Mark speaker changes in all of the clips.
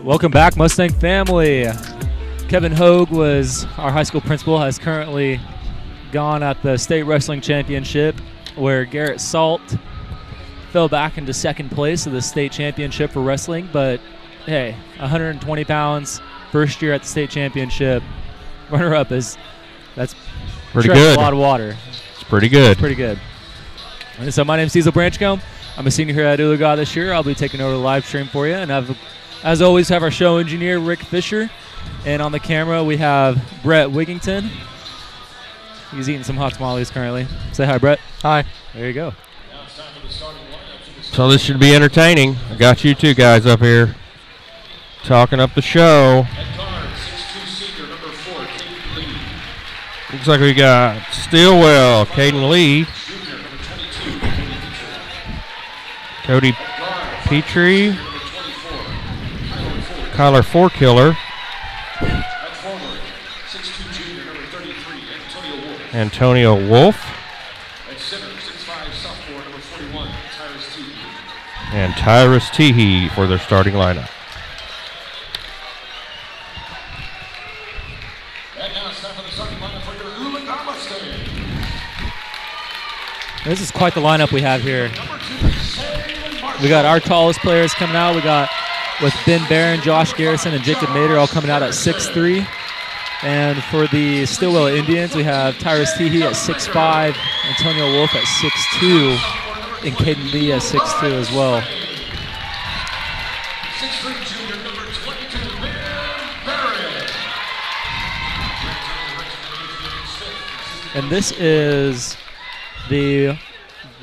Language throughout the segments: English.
Speaker 1: Welcome back, Mustang family. Kevin Hogue was our high school principal, has currently gone at the state wrestling championship where Garrett Salt fell back into second place of the state championship for wrestling. But hey, 120 pounds, first year at the state championship, runner-up that's
Speaker 2: pretty good.
Speaker 1: A lot of water.
Speaker 2: It's pretty good.
Speaker 1: Pretty good. And so my name's Cecil Branchcombe. I'm a senior here at Oologah this year. I'll be taking over the live stream for you, and as always, have our show engineer, Rick Fisher. And on the camera, we have Brett Wigington. He's eating some hot tamales currently. Say hi, Brett.
Speaker 2: Hi.
Speaker 1: There you go.
Speaker 2: So this should be entertaining. I got you two guys up here talking up the show. Looks like we got Stilwell, Caden Lee, Cody Petrie, Kyler Fourkiller, Antonio Wolf, and Tyrus Teehee for their starting lineup.
Speaker 1: This is quite the lineup we have here. We got our tallest players coming out. We got with Ben Barron, Josh Garrison, and Jacob Mader all coming out at 6'3". And for the Stilwell Indians, we have Tyrus Teehee at 6'5", Antonio Wolf at 6'2", and Caden Lee at 6'2" as well. And this is the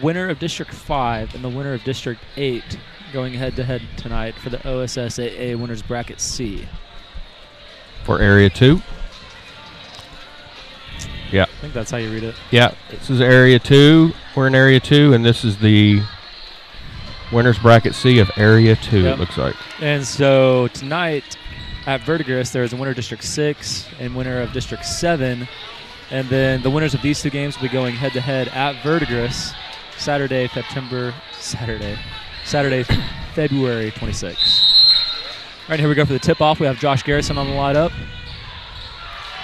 Speaker 1: winner of District 5 and the winner of District 8 going head-to-head tonight for the OSSAA Winners Bracket C.
Speaker 2: For Area 2? Yeah.
Speaker 1: I think that's how you read it.
Speaker 2: Yeah, this is Area 2. We're in Area 2, and this is the Winners Bracket C of Area 2,
Speaker 1: yep.
Speaker 2: It looks like.
Speaker 1: And so tonight at Verdigris, there's a winner of District 6 and winner of District 7. And then the winners of these two games will be going head-to-head at Verdigris Saturday, February 26th. All right, here we go for the tip-off. We have Josh Garrison on the lineup.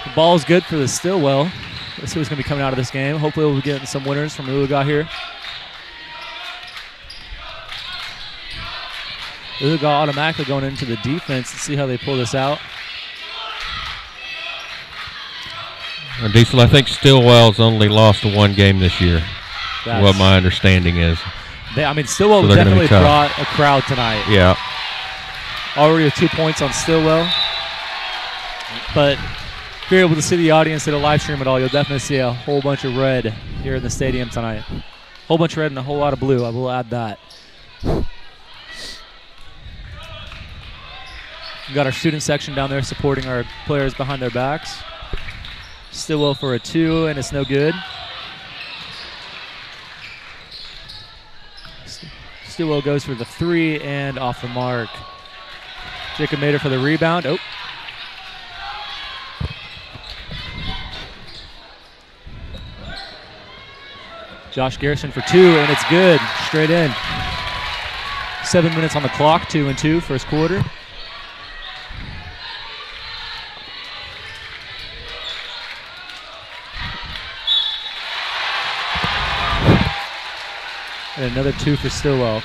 Speaker 1: The ball is good for the Stilwell. Let's see who's going to be coming out of this game. Hopefully we'll be getting some winners from Oologah here. Oologah automatically going into the defense. Let's see how they pull this out.
Speaker 2: Diesel, I think Stilwell's only lost one game this year. That's what my understanding is.
Speaker 1: Stilwell definitely brought a crowd tonight.
Speaker 2: Yeah.
Speaker 1: Already with 2 points on Stilwell. But if you're able to see the audience at a live stream at all, you'll definitely see a whole bunch of red here in the stadium tonight. A whole bunch of red and a whole lot of blue. I will add that. We got our student section down there supporting our players behind their backs. Stilwell for a 2, and it's no good. Stilwell goes for the 3 and off the mark. Jacob Mader for the rebound. Oh. Josh Garrison for 2, and it's good. Straight in. 7 minutes on the clock, 2-2, first quarter. And another 2 for Stilwell.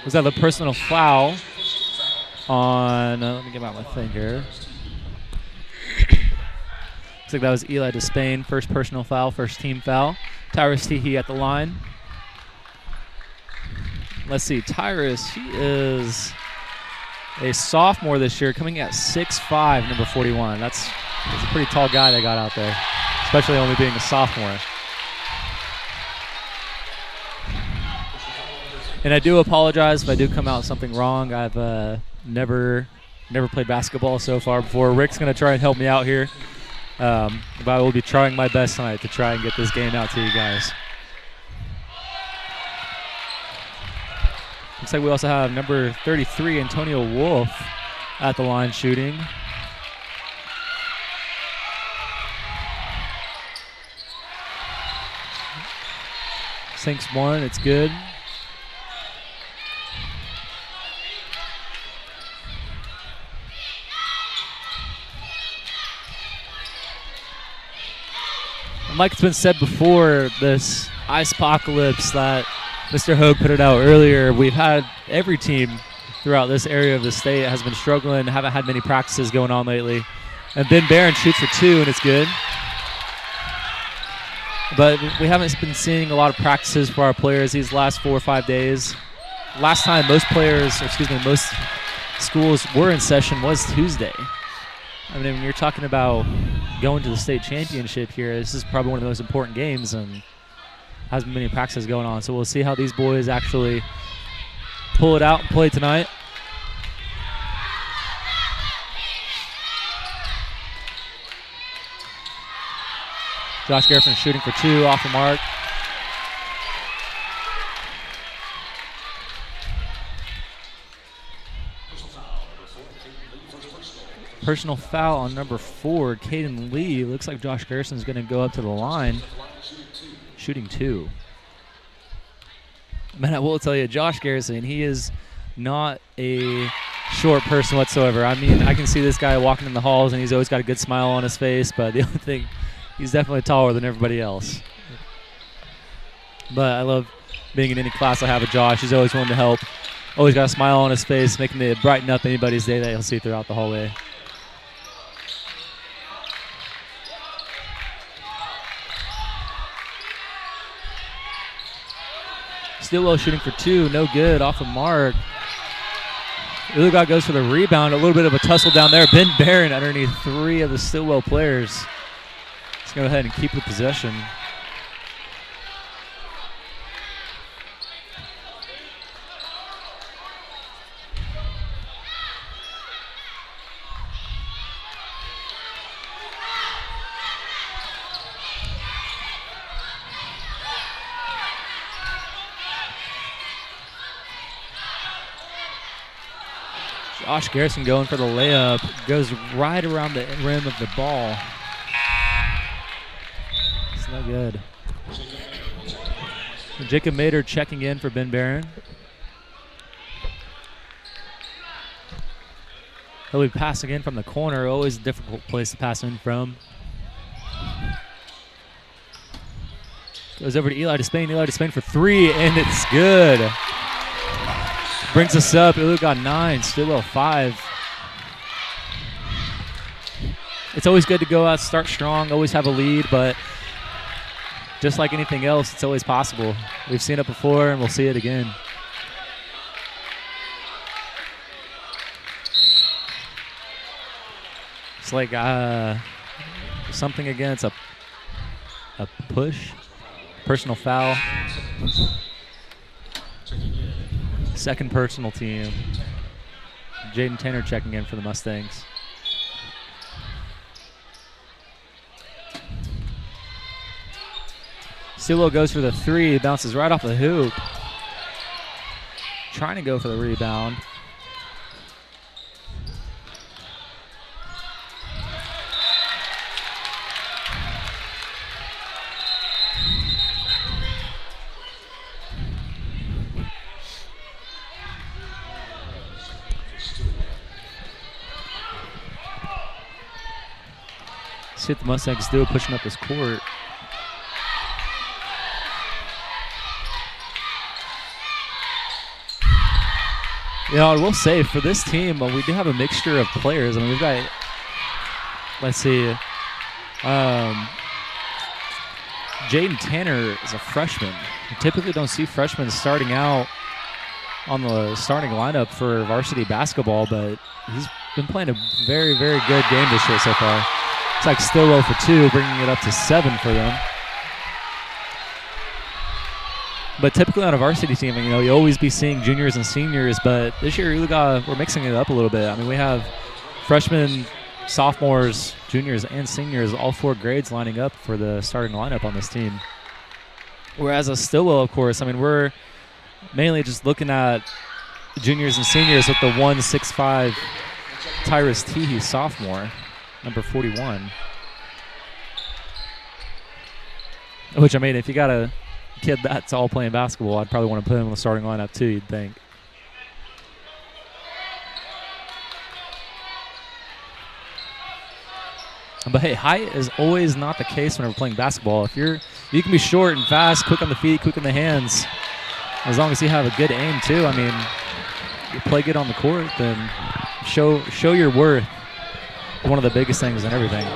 Speaker 1: Was that the personal foul on, let me get out my thing here. Looks like that was Eli Despain, first personal foul, first team foul. Tyrus Teehee at the line. Let's see, Tyrus, he is a sophomore this year, coming at 6'5", number 41. That's a pretty tall guy they got out there, especially only being a sophomore. And I do apologize if I do come out something wrong. I've never played basketball so far before. Rick's going to try and help me out here. But I will be trying my best tonight to try and get this game out to you guys. Looks like we also have number 33, Antonio Wolf, at the line shooting. Sinks 1, it's good. Like it's been said before, this ice apocalypse that Mr. Hogue put it out earlier, we've had every team throughout this area of the state has been struggling, haven't had many practices going on lately. And Ben Barron shoots for 2, and it's good. But we haven't been seeing a lot of practices for our players these last 4 or 5 days. Last time most schools were in session was Tuesday. I mean, when you're talking about going to the state championship here, this is probably one of the most important games, and hasn't been many practices going on. So we'll see how these boys actually pull it out and play tonight. Josh Garrison shooting for 2, off the mark. Personal foul on number 4, Caden Lee. Looks like Josh Garrison is going to go up to the line, shooting 2. Man, I will tell you, Josh Garrison, he is not a short person whatsoever. I mean, I can see this guy walking in the halls, and he's always got a good smile on his face, but the only thing, he's definitely taller than everybody else. But I love being in any class I have with Josh. He's always willing to help. Always got a smile on his face, making it brighten up anybody's day that he'll see throughout the hallway. Stilwell shooting for 2, no good, off the mark. Oologah goes for the rebound, a little bit of a tussle down there. Ben Barron underneath 3 of the Stilwell players. Let's go ahead and keep the possession. Josh Garrison going for the layup, goes right around the rim of the ball. It's no good. Jacob Mader checking in for Ben Barron. He'll be passing in from the corner, always a difficult place to pass in from. Goes over to Eli Despain. Eli Despain for 3, and it's good. Brings us up. Oologah 9, Stilwell 5. It's always good to go out, start strong, always have a lead, but just like anything else, it's always possible. We've seen it before, and we'll see it again. It's like something against a push, personal foul. Second personal team. Jaden Tanner checking in for the Mustangs. Stilwell goes for the 3, bounces right off the hoop. Trying to go for the rebound. See what the Mustangs do, pushing up this court. You know, I will say for this team, we do have a mixture of players. I mean, we've got, let's see, Jaden Tanner is a freshman. You typically don't see freshmen starting out on the starting lineup for varsity basketball, but he's been playing a very, very good game this year so far. It's like Stilwell for 2, bringing it up to 7 for them. But typically on a varsity team, you know, you always be seeing juniors and seniors, but this year Oologah, we're mixing it up a little bit. I mean, we have freshmen, sophomores, juniors, and seniors, all 4 grades lining up for the starting lineup on this team. Whereas a Stilwell, of course, I mean, we're mainly just looking at juniors and seniors with the 1'6'5" Tyrus Teehee, sophomore, number 41. Which, I mean, if you got a kid that's all playing basketball, I'd probably want to put him in the starting lineup too, you'd think. But hey, height is always not the case whenever playing basketball. If you can be short and fast, quick on the feet, quick on the hands, as long as you have a good aim too. I mean, you play good on the court, then show your worth. One of the biggest things in everything.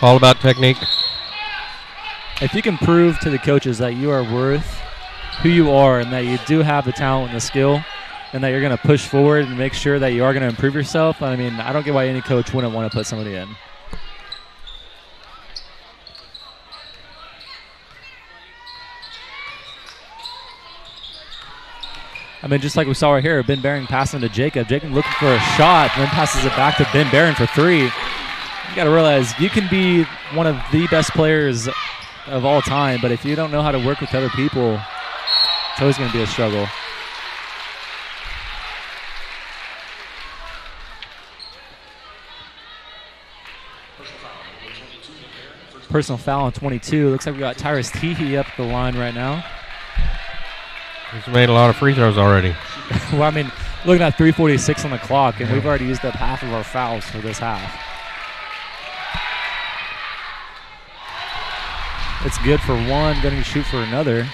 Speaker 2: All about technique.
Speaker 1: If you can prove to the coaches that you are worth who you are and that you do have the talent and the skill and that you're going to push forward and make sure that you are going to improve yourself, I mean, I don't get why any coach wouldn't want to put somebody in. I mean, just like we saw right here, Ben Barron passing to Jacob. Jacob looking for a shot, and then passes it back to Ben Barron for 3. You got to realize you can be one of the best players of all time, but if you don't know how to work with other people, it's always going to be a struggle. Personal foul on 22. Looks like we got Tyrus Teehee up the line right now.
Speaker 2: He's made a lot of free throws already.
Speaker 1: Well, I mean, looking at 3:46 on the clock, and we've already used up half of our fouls for this half. It's good for one, going to shoot for another.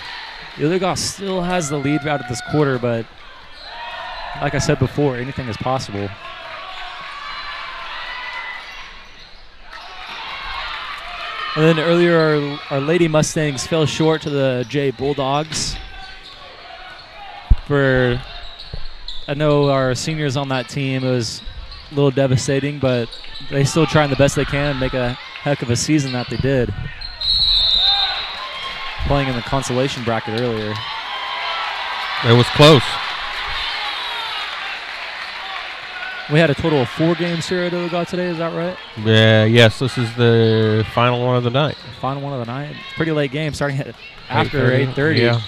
Speaker 1: Oologah still has the lead out of this quarter, but like I said before, anything is possible. And then earlier, our Lady Mustangs fell short to the J Bulldogs. I know our seniors on that team, it was a little devastating, but they still trying the best they can, make a heck of a season that they did. Playing in the consolation bracket earlier.
Speaker 2: It was close.
Speaker 1: We had a total of 4 games here at Oologah today, is that right?
Speaker 2: Yeah, yes, this is the final one of the night.
Speaker 1: Final one of the night. Pretty late game, starting at after 8:30.
Speaker 2: Yeah.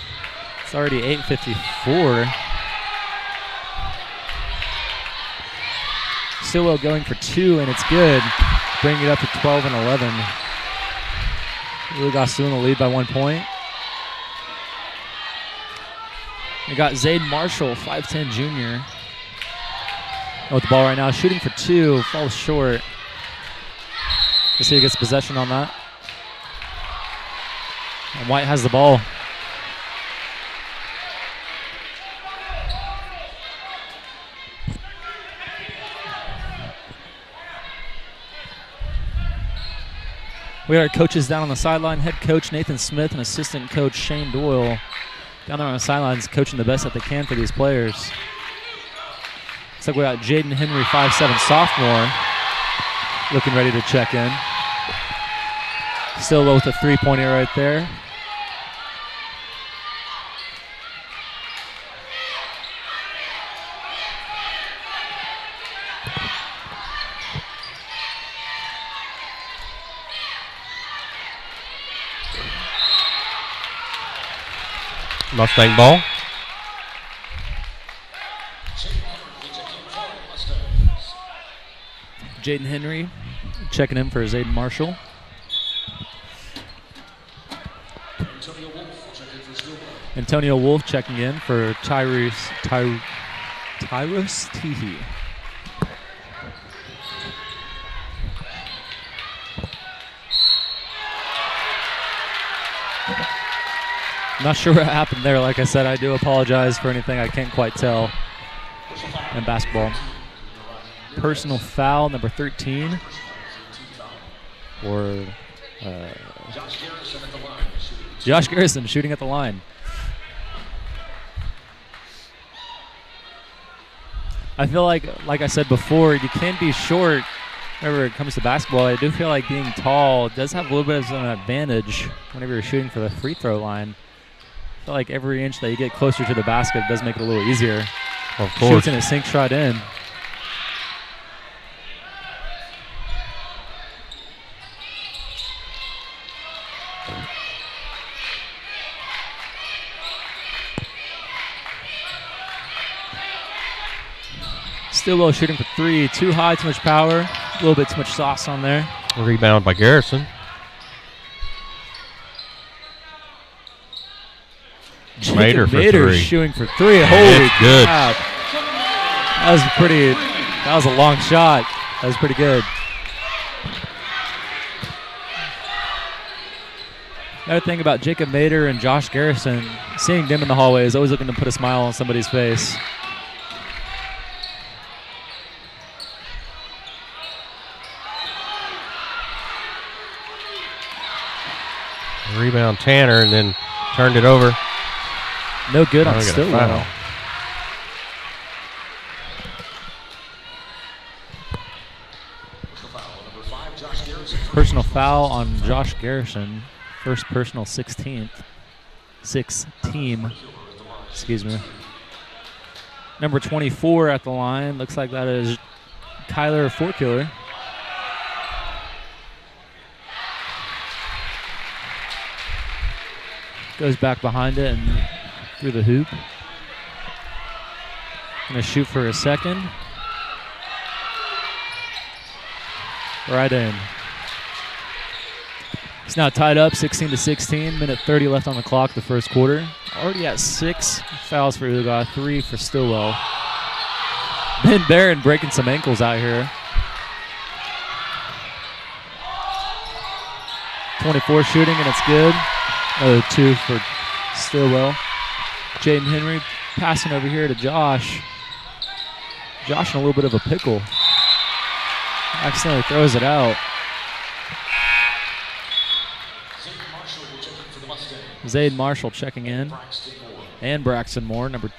Speaker 1: It's already 8:54. Stilwell going for 2, and it's good. Bringing it up to 12 and 11. Oologah still in the lead by 1 point. We got Zayd Marshall, 5'10" junior. With the ball right now, shooting for 2, falls short. Let's see who gets possession on that. And White has the ball. We got our coaches down on the sideline. Head coach Nathan Smith and assistant coach Shane Doyle down there on the sidelines coaching the best that they can for these players. Looks like we got Jaden Henry, 5'7" sophomore, looking ready to check in. Stilwell with a three-pointer right there.
Speaker 2: Mustang ball.
Speaker 1: Jaden Henry checking in for Zayden Marshall. Antonio Wolf checking in for Tyrus Teehee. Not sure what happened there. Like I said, I do apologize for anything I can't quite tell in basketball. Personal foul number 13 for Josh Garrison shooting at the line. I feel like I said before, you can be short whenever it comes to basketball. I do feel like being tall does have a little bit of an advantage whenever you're shooting for the free throw line. I feel like every inch that you get closer to the basket does make it a little easier.
Speaker 2: Of course.
Speaker 1: Shoots and it sinks right in. Stilwell shooting for three. Too high, too much power. A little bit too much sauce on there.
Speaker 2: Rebound by Garrison. Mater for three.
Speaker 1: Shooting for three. Holy
Speaker 2: good.
Speaker 1: crap. That was a long shot. That was pretty good. Another thing about Jacob Mater and Josh Garrison, seeing them in the hallway is always looking to put a smile on somebody's face.
Speaker 2: Rebound Tanner and then turned it over.
Speaker 1: No good on Stilwell. Personal foul on Josh Garrison. First personal 16th. Sixth team. Excuse me. Number 24 at the line. Looks like that is Kyler Forkiller. Goes back behind it and through the hoop. Gonna shoot for a second. Right in. It's now tied up 16-16. Minute 30 left on the clock, the first quarter. Already at 6 fouls for Oologah, 3 for Stilwell. Ben Barron breaking some ankles out here. 24 shooting and it's good. Another 2 for Stilwell. Jaden Henry passing over here to Josh. Josh in a little bit of a pickle. Accidentally throws it out. Zayden Marshall checking in. And Braxton Moore, number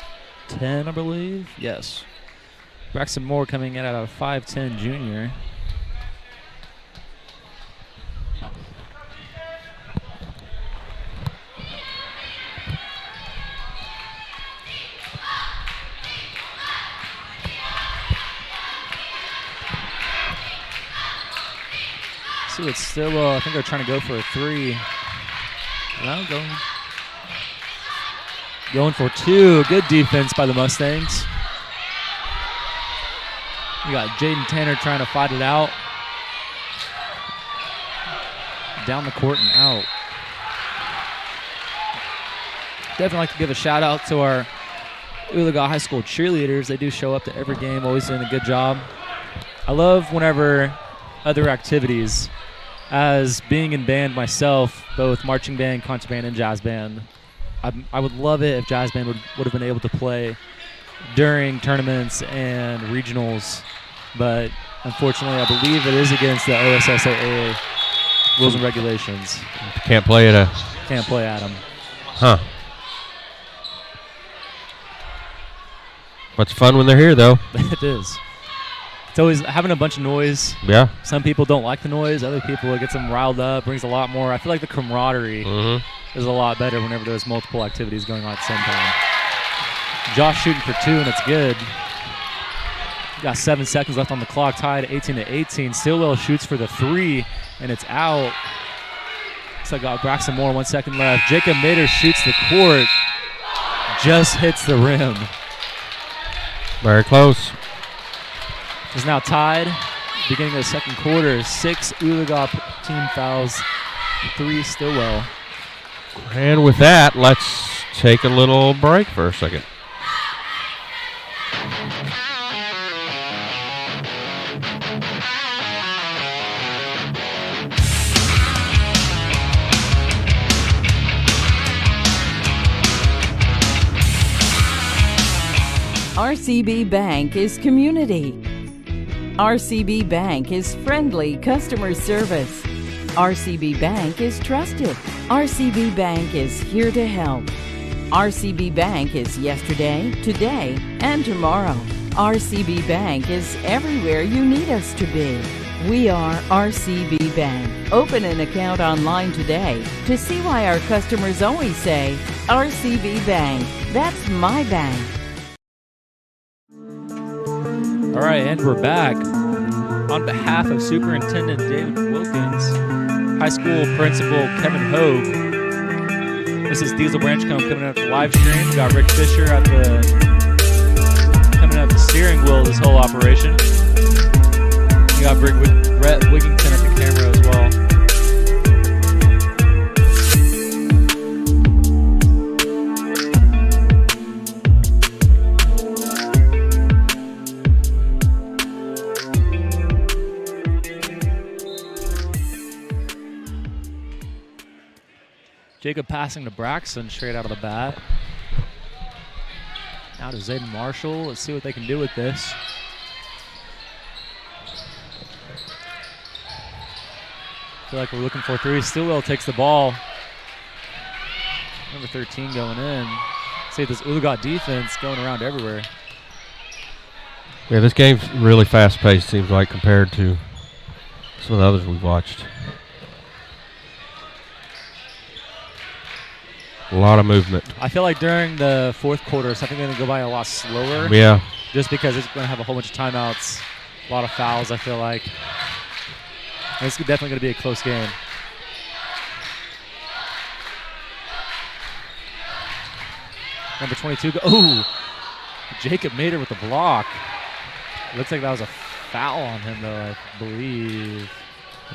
Speaker 1: 10, I believe. Yes. Braxton Moore coming in at a 5'10 junior. See what Stilwell, I think they're trying to go for a 3. No, going for 2. Good defense by the Mustangs. We got Jaden Tanner trying to fight it out. Down the court and out. Definitely like to give a shout out to our Oologah High School cheerleaders. They do show up to every game, always doing a good job. I love whenever other activities as being in band myself, both marching band, concert band, and jazz band, I would love it if jazz band would have been able to play during tournaments and regionals, but unfortunately I believe it is against the OSSAA rules and regulations.
Speaker 2: Can't play at
Speaker 1: them.
Speaker 2: Huh. But it's fun when they're here, though.
Speaker 1: It is. It's always having a bunch of noise.
Speaker 2: Yeah.
Speaker 1: Some people don't like the noise. Other people, it gets them riled up, brings a lot more. I feel like the camaraderie is a lot better whenever there's multiple activities going on at the same time. Josh shooting for 2, and it's good. Got 7 seconds left on the clock, tied 18-18. Stilwell shoots for the 3, and it's out. Looks like got Braxton Moore, 1 second left. Jacob Mader shoots the court, just hits the rim.
Speaker 2: Very close.
Speaker 1: Is now tied. Beginning of the second quarter, 6 Oologah team fouls, 3 Stilwell.
Speaker 2: And with that, let's take a little break for a second.
Speaker 3: RCB Bank is community. RCB Bank is friendly customer service. RCB Bank is trusted. RCB Bank is here to help. RCB Bank is yesterday, today, and tomorrow. RCB Bank is everywhere you need us to be. We are RCB Bank. Open an account online today to see why our customers always say, RCB Bank, that's my bank.
Speaker 1: All right, and we're back. On behalf of Superintendent David Wilkins, High School Principal Kevin Hogue, this is Diesel Branchcombe coming out the live stream. We got Rick Fisher coming out the steering wheel of this whole operation. We got Brett Wigington at the camera as well. Jacob passing to Braxton straight out of the bat. Now to Zayden Marshall. Let's see what they can do with this. Feel like we're looking for 3. Stilwell takes the ball. Number 13 going in. See this Oologah defense going around everywhere.
Speaker 2: Yeah, this game's really fast-paced, seems like, compared to some of the others we've watched. A lot of movement.
Speaker 1: I feel like during the fourth quarter, something's going to go by a lot slower.
Speaker 2: Yeah.
Speaker 1: Just because it's going to have a whole bunch of timeouts, a lot of fouls, I feel like. And it's definitely going to be a close game. Number 22. Jacob Mader with the block. It looks like that was a foul on him, though, I believe.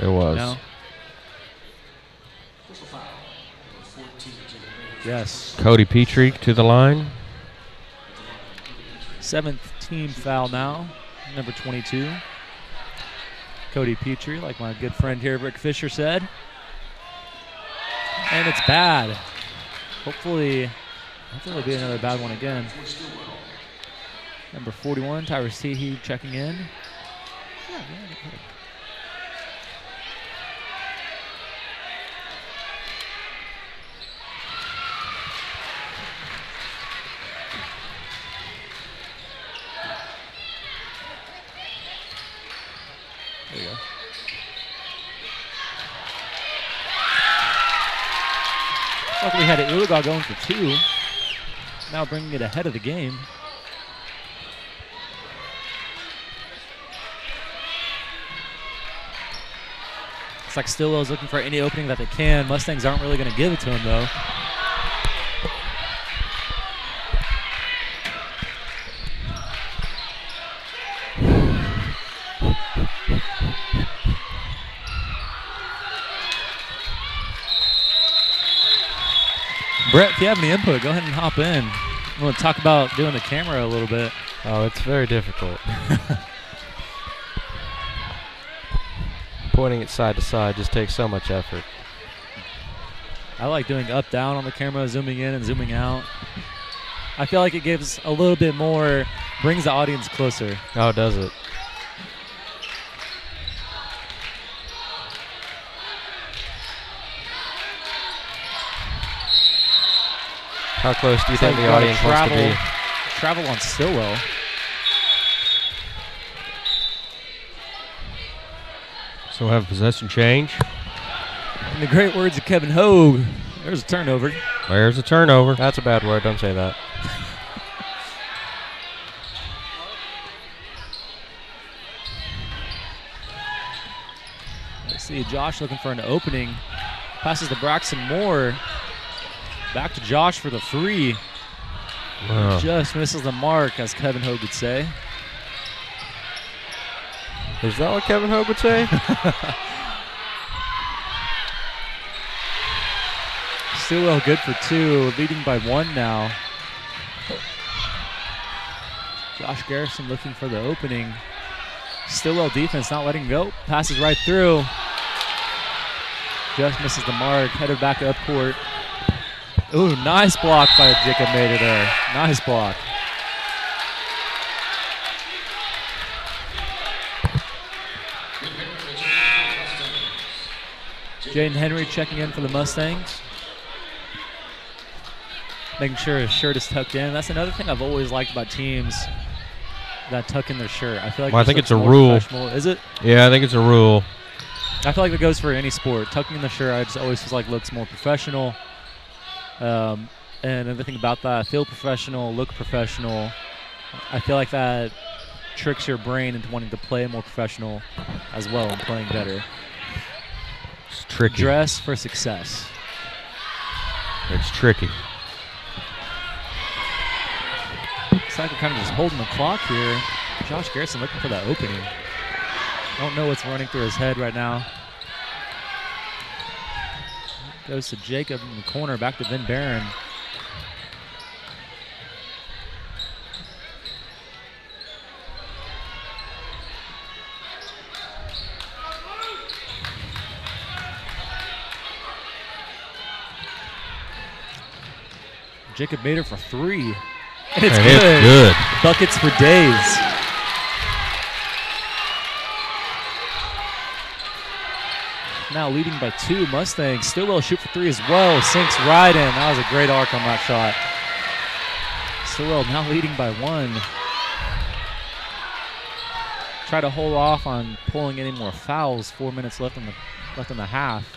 Speaker 2: It was.
Speaker 1: No? Yes.
Speaker 2: Cody Petrie to the line.
Speaker 1: 7th team foul now. Number 22. Cody Petrie, like my good friend here, Rick Fisher said. And it's bad. Hopefully it'll be another bad one again. Number 41, Tyrus Teehee checking in. There you go. Looks like we had Oologah going for 2. Now bringing it ahead of the game. Looks like Stilwell's looking for any opening that they can. Mustangs aren't really going to give it to him, though. Brett, if you have any input, go ahead and hop in. I want to talk about doing the camera a little bit.
Speaker 4: Oh, it's very difficult. pointing it side to side just takes so much effort.
Speaker 1: I like doing up down on the camera, zooming in and zooming out. I feel like it gives a little bit more, brings the audience closer.
Speaker 4: Oh, does it? How close do you think the audience wants to be?
Speaker 1: Travel on Stilwell.
Speaker 2: So we'll have possession change.
Speaker 1: In the great words of Kevin Hogue, there's a turnover.
Speaker 2: There's a turnover.
Speaker 4: That's a bad word. Don't say that.
Speaker 1: Let's see, Josh looking for an opening. Passes to Braxton Moore. Back to Josh for the three.
Speaker 2: Wow.
Speaker 1: Just misses the mark, as Kevin Hogue would say.
Speaker 4: Is that what Kevin Hogue would say?
Speaker 1: Stilwell good for two, leading by one now. Josh Garrison looking for the opening. Stillwell defense not letting go. Passes right through. Just misses the mark. Headed back up court. Ooh, nice block by Jacob Mader there. Nice block. Jaden Henry checking in for the Mustangs. Making sure his shirt is tucked in. That's another thing I've always liked about teams that tuck in their shirt. I feel like
Speaker 2: I think it's a rule.
Speaker 1: Is it?
Speaker 2: Yeah, I think it's a rule.
Speaker 1: I feel like it goes for any sport. Tucking in the shirt, I just always feel like looks more professional. And everything about that, feel professional, look professional. I feel like that tricks your brain into wanting to play more professional as well and playing better.
Speaker 2: It's tricky.
Speaker 1: Dress for success.
Speaker 2: It's tricky.
Speaker 1: Looks like we're kind of just holding the clock here. Josh Garrison looking for that opening. Don't know what's running through his head right now. Goes to Jacob in the corner, back to Vin Barron. Jacob Mader for three. And it's good. Buckets for days. Now leading by two, Mustangs. Stilwell shoot for three as well. Sinks right in. That was a great arc on that shot. Stilwell now leading by one. Try to hold off on pulling any more fouls. 4 minutes left in the half.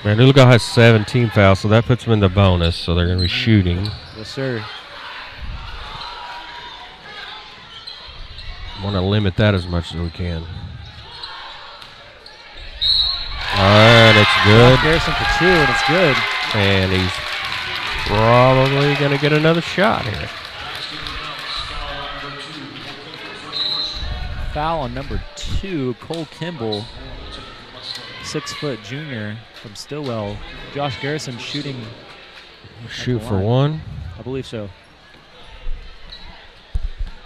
Speaker 2: Man, Oologah has 17 fouls, so that puts them in the bonus, so they're going to be shooting.
Speaker 1: Yes, sir.
Speaker 2: Want to limit that as much as we can. All right, it's good.
Speaker 1: Garrison for two, and it's good.
Speaker 2: And he's probably going to get another shot here.
Speaker 1: Foul on number two, Cole Kimball. 6-foot junior from Stilwell. Josh Garrison shooting.
Speaker 2: Shoot for one.
Speaker 1: I believe so.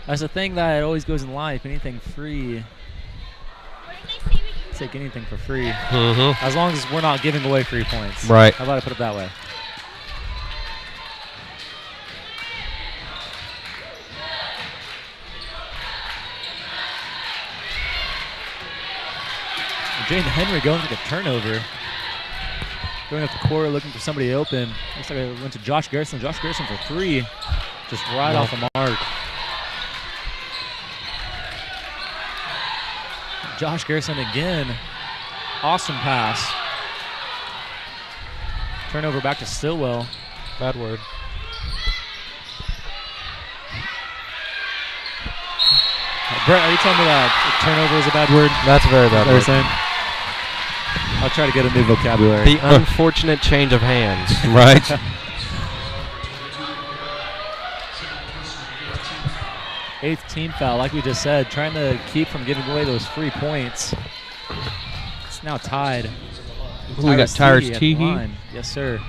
Speaker 1: That's the thing that always goes in life. Anything free. Take anything for free.
Speaker 2: Mm-hmm.
Speaker 1: As long as we're not giving away free points.
Speaker 2: Right.
Speaker 1: How about I put it that way? Jaden Henry going for the turnover. Going up the court, looking for somebody open. Looks like it went to Josh Garrison. Josh Garrison for three. Just right off the mark. Josh Garrison again. Awesome pass. Turnover back to Stilwell.
Speaker 4: Bad word.
Speaker 1: Brett, are you telling me that turnover is a bad word?
Speaker 4: That's a very bad word.
Speaker 1: Saying? I'll try to get a new vocabulary.
Speaker 4: The unfortunate change of hands.
Speaker 2: Right.
Speaker 1: Eighth team foul, like we just said, trying to keep from giving away those free points. It's now tied.
Speaker 2: We got Tyrus Teehee.
Speaker 1: Yes, sir.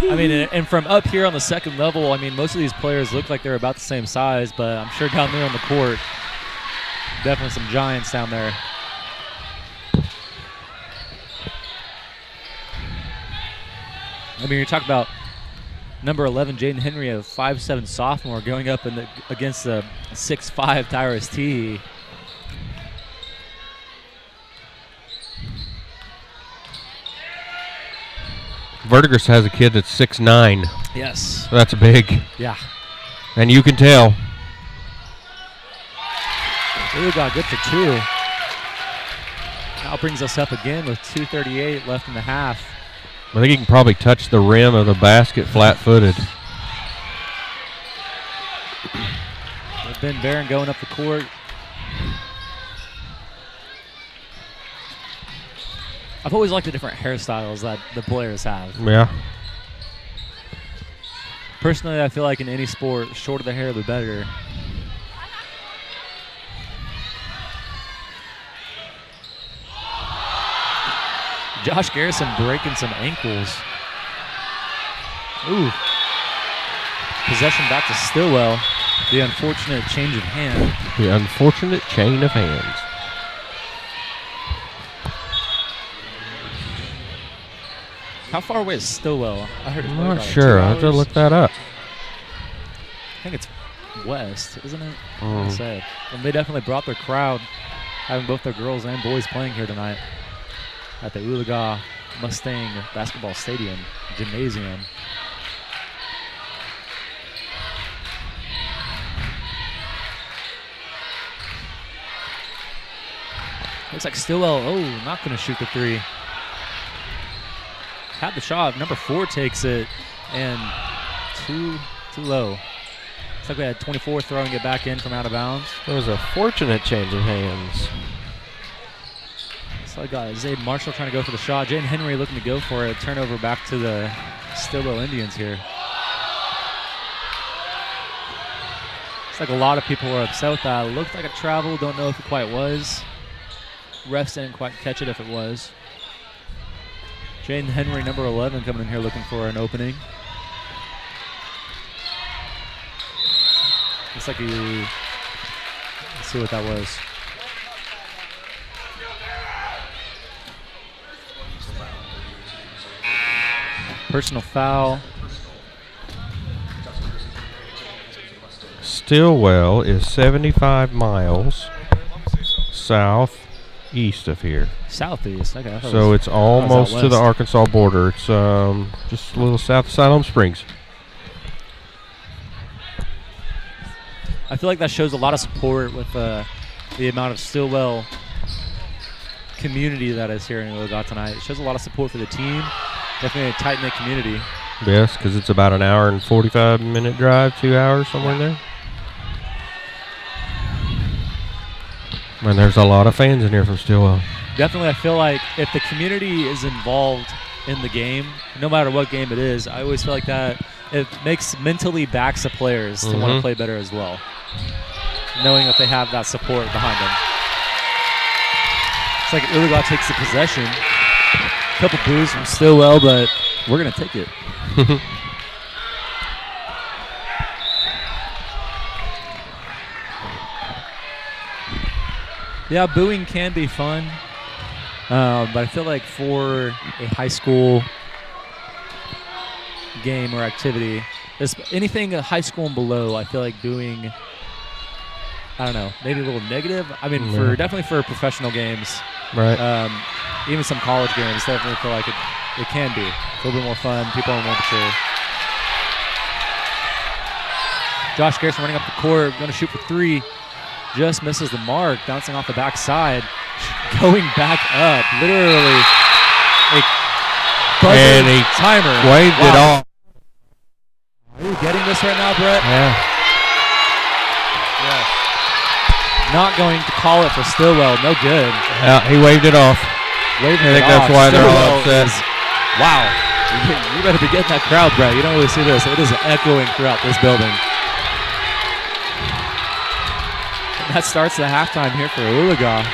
Speaker 1: I mean, and from up here on the second level, I mean, most of these players look like they're about the same size, but I'm sure down there on the court, definitely some giants down there. I mean, you're talking about number 11, Jaden Henry, a 5'7" sophomore, going up against the 6'5" Tyrus T.
Speaker 2: Verdigris has a kid that's 6'9".
Speaker 1: Yes.
Speaker 2: So that's big.
Speaker 1: Yeah.
Speaker 2: And you can tell.
Speaker 1: Oologah good for 2. Now brings us up again with 2:38 left in the half.
Speaker 2: I think he can probably touch the rim of the basket flat-footed.
Speaker 1: Ben Barron going up the court. I've always liked the different hairstyles that the players have.
Speaker 2: Yeah.
Speaker 1: Personally, I feel like in any sport, the shorter the hair, the better. Josh Garrison breaking some ankles. Ooh. Possession back to Stilwell. The unfortunate change of hand.
Speaker 2: The unfortunate chain of hands.
Speaker 1: How far away is Stilwell? I heard it's
Speaker 2: I'm
Speaker 1: like
Speaker 2: not
Speaker 1: about
Speaker 2: sure.
Speaker 1: 2
Speaker 2: I'll have to
Speaker 1: hours.
Speaker 2: look that up.
Speaker 1: I think it's west, isn't it? I say. And they definitely brought their crowd, having both their girls and boys playing here tonight at the Oologah Mustang Basketball Stadium Gymnasium. Looks like Stilwell, not going to shoot the 3. Had the shot. Number 4 takes it, and too low. Looks like we had 24 throwing it back in from out of bounds.
Speaker 4: It was a fortunate change of hands.
Speaker 1: So I got Zayd Marshall trying to go for the shot. Jaden Henry looking to go for it. Turnover back to the Stilwell Indians here. Looks like a lot of people were upset with that. It looked like a travel. Don't know if it quite was. Refs didn't quite catch it if it was. Jaden Henry, number 11, coming in here looking for an opening. Looks like let's see what that was. Personal foul.
Speaker 2: Stilwell is 75 miles southeast of here.
Speaker 1: Southeast. Okay.
Speaker 2: So it's almost to the
Speaker 1: west.
Speaker 2: Arkansas border. It's just a little south of Siloam Springs.
Speaker 1: I feel like that shows a lot of support with the amount of Stilwell community that is here in Oologah tonight. It shows a lot of support for the team. Definitely a tight-knit community.
Speaker 2: Yes, because it's about an hour and 45-minute drive, 2 hours, somewhere in there. And there's a lot of fans in here from Stilwell.
Speaker 1: Definitely, I feel like if the community is involved in the game, no matter what game it is, I always feel like that it mentally backs the players to want to play better as well, knowing that they have that support behind them. It's like Oologah takes the possession. A couple boos from Stilwell, but we're going to take it. Yeah, booing can be fun, but I feel like for a high school game or activity, anything high school and below, I feel like booing, I don't know, maybe a little negative. I mean, definitely for professional games,
Speaker 2: Right.
Speaker 1: even some college games, definitely feel like it can be. It's a little bit more fun. People are more mature. Josh Garrison running up the court, going to shoot for 3. Just misses the mark, bouncing off the backside, going back up, literally a buzzer timer.
Speaker 2: Waved it off.
Speaker 1: Are you getting this right now, Brett?
Speaker 2: Yeah.
Speaker 1: Yes. Not going to call it for Stilwell. No good.
Speaker 2: Yeah, he waved it off.
Speaker 1: Waving
Speaker 2: I think
Speaker 1: it
Speaker 2: that's
Speaker 1: off.
Speaker 2: why they're all
Speaker 1: Stilwell
Speaker 2: upset.
Speaker 1: Wow. You better be getting that crowd, Brett. You don't really see this. It is echoing throughout this building. That starts the halftime here for Oologah.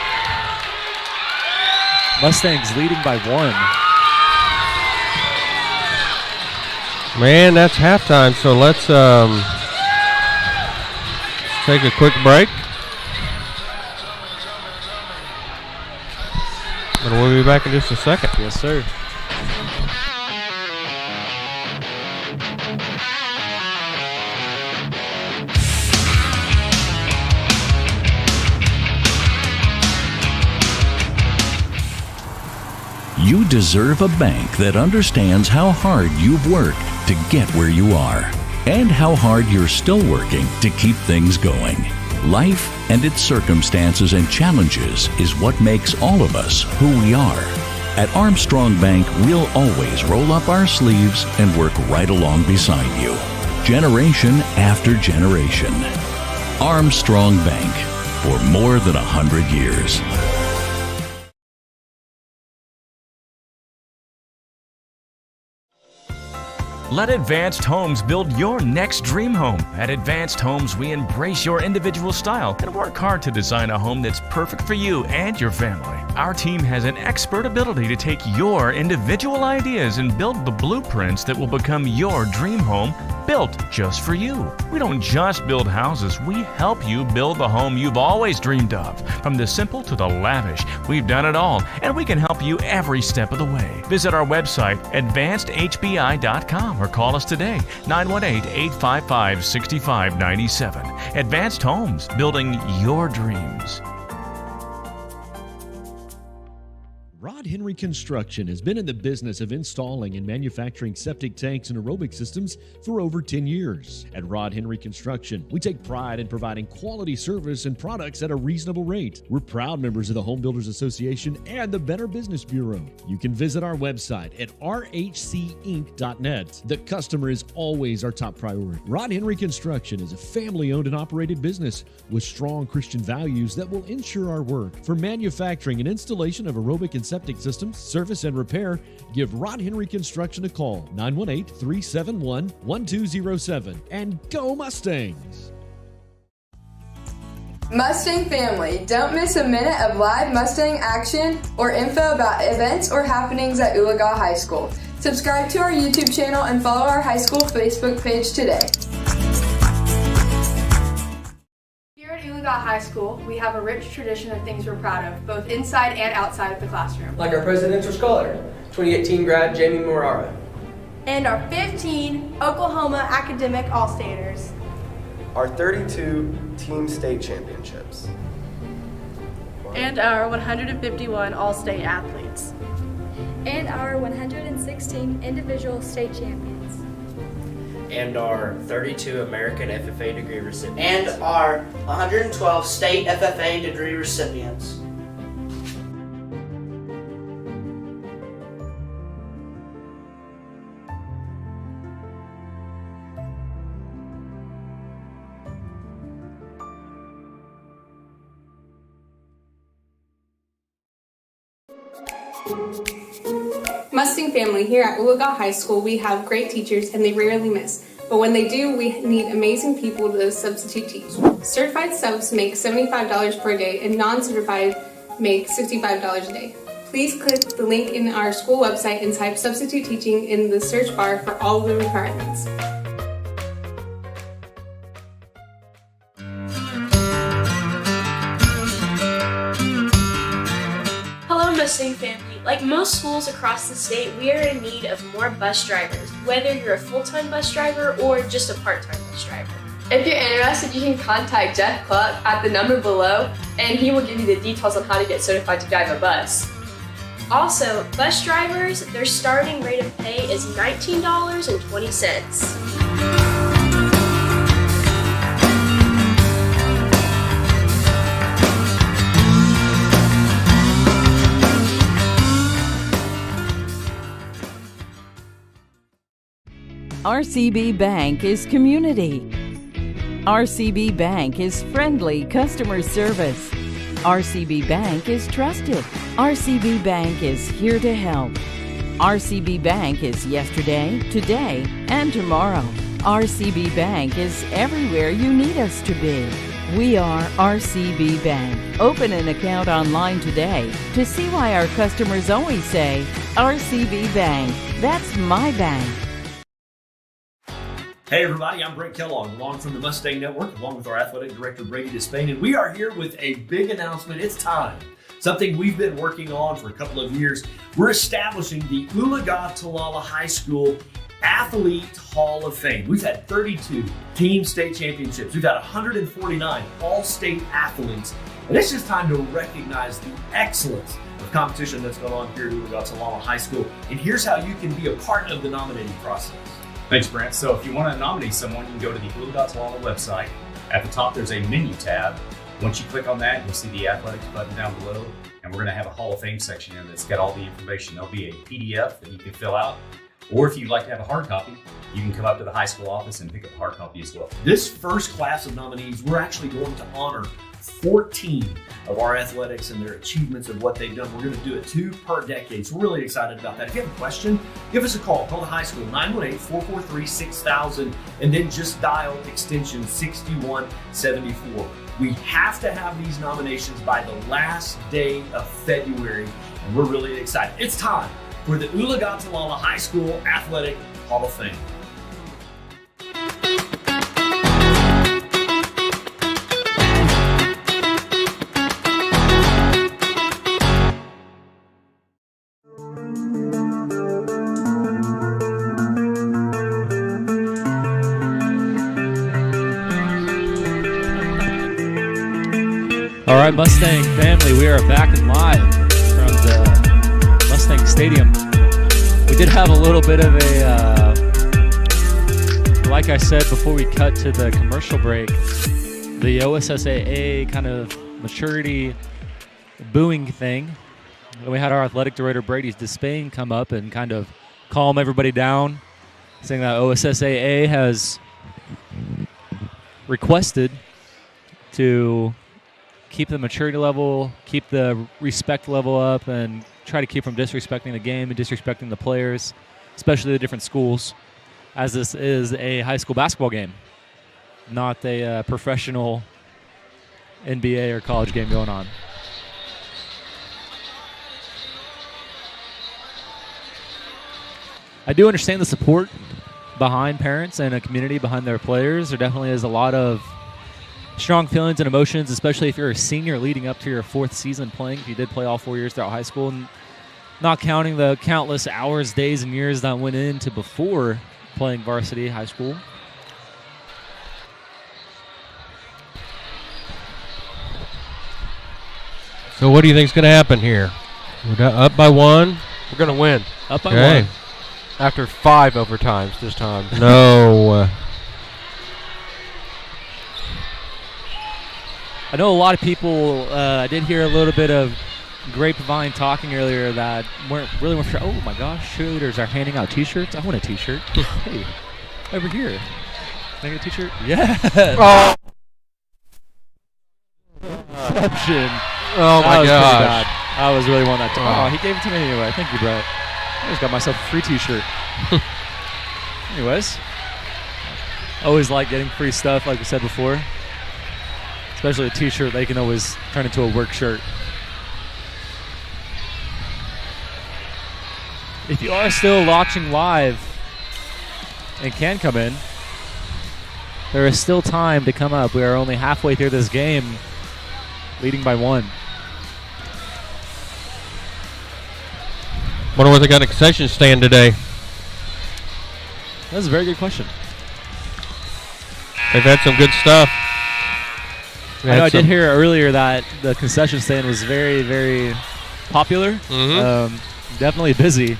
Speaker 1: Mustangs leading by 1.
Speaker 2: Man, that's halftime, so let's take a quick break. And we'll be back in just a second.
Speaker 1: Yes, sir.
Speaker 5: You deserve a bank that understands how hard you've worked to get where you are and how hard you're still working to keep things going. Life and its circumstances and challenges is what makes all of us who we are. At Armstrong Bank, we'll always roll up our sleeves and work right along beside you, generation after generation. Armstrong Bank, for more than 100 years.
Speaker 6: Let Advanced Homes build your next dream home. At Advanced Homes, we embrace your individual style and work hard to design a home that's perfect for you and your family. Our team has an expert ability to take your individual ideas and build the blueprints that will become your dream home, built just for you. We don't just build houses, we help you build the home you've always dreamed of. From the simple to the lavish, we've done it all, and we can help you every step of the way. Visit our website, advancedhbi.com, or call us today, 918-855-6597. Advanced Homes, building your dreams.
Speaker 7: Rod Henry Construction has been in the business of installing and manufacturing septic tanks and aerobic systems for over 10 years. At Rod Henry Construction, we take pride in providing quality service and products at a reasonable rate. We're proud members of the Home Builders Association and the Better Business Bureau. You can visit our website at rhcinc.net. The customer is always our top priority. Rod Henry Construction is a family-owned and operated business with strong Christian values that will ensure our work. For manufacturing and installation of aerobic and septic systems, service and repair, give Rod Henry Construction a call, 918-371-1207. And go Mustangs!
Speaker 8: Mustang family, don't miss a minute of live Mustang action or info about events or happenings at Oologah High School. Subscribe to our YouTube channel and follow our high school Facebook page today.
Speaker 9: At Oologah High School, we have a rich tradition of things we're proud of, both inside and outside of the classroom.
Speaker 10: Like our presidential scholar, 2018 grad Jamie Morara.
Speaker 9: And our 15 Oklahoma academic All-Staters.
Speaker 11: Our 32 team state championships.
Speaker 12: And our 151 All-State athletes.
Speaker 13: And our 116 individual state champions.
Speaker 14: And our 32 American FFA degree recipients.
Speaker 15: And our 112 state FFA degree recipients.
Speaker 16: Mustang family, here at Oologah High School, we have great teachers and they rarely miss. But when they do, we need amazing people to substitute teach. Certified subs make $75 per day and non-certified make $65 a day. Please click the link in our school website and type substitute teaching in the search bar for all of the requirements.
Speaker 17: Hello Mustang family. Like most schools across the state, we are in need of more bus drivers, whether you're a full-time bus driver or just a part-time bus driver.
Speaker 8: If you're interested, you can contact Jeff Cluck at the number below, and he will give you the details on how to get certified to drive a bus.
Speaker 17: Also, bus drivers, their starting rate of pay is $19.20.
Speaker 3: RCB Bank is community. RCB Bank is friendly customer service. RCB Bank is trusted. RCB Bank is here to help. RCB Bank is yesterday, today, and tomorrow. RCB Bank is everywhere you need us to be. We are RCB Bank. Open an account online today to see why our customers always say, RCB Bank, that's my bank.
Speaker 7: Hey everybody, I'm Brent Kellogg, along from the Mustang Network, along with our athletic director Brady Despain, and we are here with a big announcement. It's time. Something we've been working on for a couple of years. We're establishing the Oologah-Talala High School Athlete Hall of Fame. We've had 32 team state championships. We've had 149 all-state athletes, and it's just time to recognize the excellence of competition that's going on here at Oologah-Talala High School. And here's how you can be a part of the nominating process.
Speaker 18: Thanks, Brent. So if you want to nominate someone, you can go to the Oologah-Talala website. At the top, there's a menu tab. Once you click on that, you'll see the athletics button down below, and we're going to have a Hall of Fame section here that's got all the information. There'll be a PDF that you can fill out, or if you'd like to have a hard copy, you can come up to the high school office and pick up a hard copy as well.
Speaker 7: This first class of nominees, we're actually going to honor 14 of our athletics and their achievements of what they've done. We're going to do it 2 per decade, so we're really excited about that. If you have a question, give us a call. Call the high school, 918-443-6000, and then just dial extension 6174. We have to have these nominations by the last day of February, and we're really excited. It's time for the Oologah-Talala High School Athletic Hall of Fame.
Speaker 1: All right, Mustang family, we are back and live from the Mustang Stadium. We did have a little bit of a, like I said before we cut to the commercial break, the OSSAA kind of maturity booing thing. We had our athletic director, Brady Despain, come up and kind of calm everybody down, saying that OSSAA has requested to keep the maturity level, keep the respect level up, and try to keep from disrespecting the game and disrespecting the players, especially the different schools, as this is a high school basketball game, not a professional NBA or college game going on. I do understand the support behind parents and a community behind their players. There definitely is a lot of strong feelings and emotions, especially if you're a senior leading up to your 4th season playing. If you did play all 4 years throughout high school, and not counting the countless hours, days, and years that went into before playing varsity high school.
Speaker 2: So what do you think is going to happen here? We're up by 1.
Speaker 4: We're going to win.
Speaker 1: Up by 1.
Speaker 4: After 5 overtimes this time.
Speaker 2: No.
Speaker 1: I know a lot of people, I did hear a little bit of grapevine talking earlier that weren't sure. Oh my gosh, cheerleaders are handing out t-shirts. I want a t-shirt. Hey, over here. Can I get a t-shirt? Yeah.
Speaker 4: Oh.
Speaker 1: Exception.
Speaker 4: Oh my gosh.
Speaker 1: I was really wanting that. Oh, he gave it to me anyway. Thank you, Brett. I just got myself a free t-shirt. Anyways, always like getting free stuff, like we said before. Especially a t-shirt, they can always turn into a work shirt. If you are still watching live and can come in, there is still time to come up. We are only halfway through this game, leading by 1.
Speaker 2: Wonder what they got in a concession stand today.
Speaker 1: That's a very good question.
Speaker 2: They've had some good stuff.
Speaker 1: I know I did hear earlier that the concession stand was very, very popular.
Speaker 2: Mm-hmm.
Speaker 1: Definitely busy.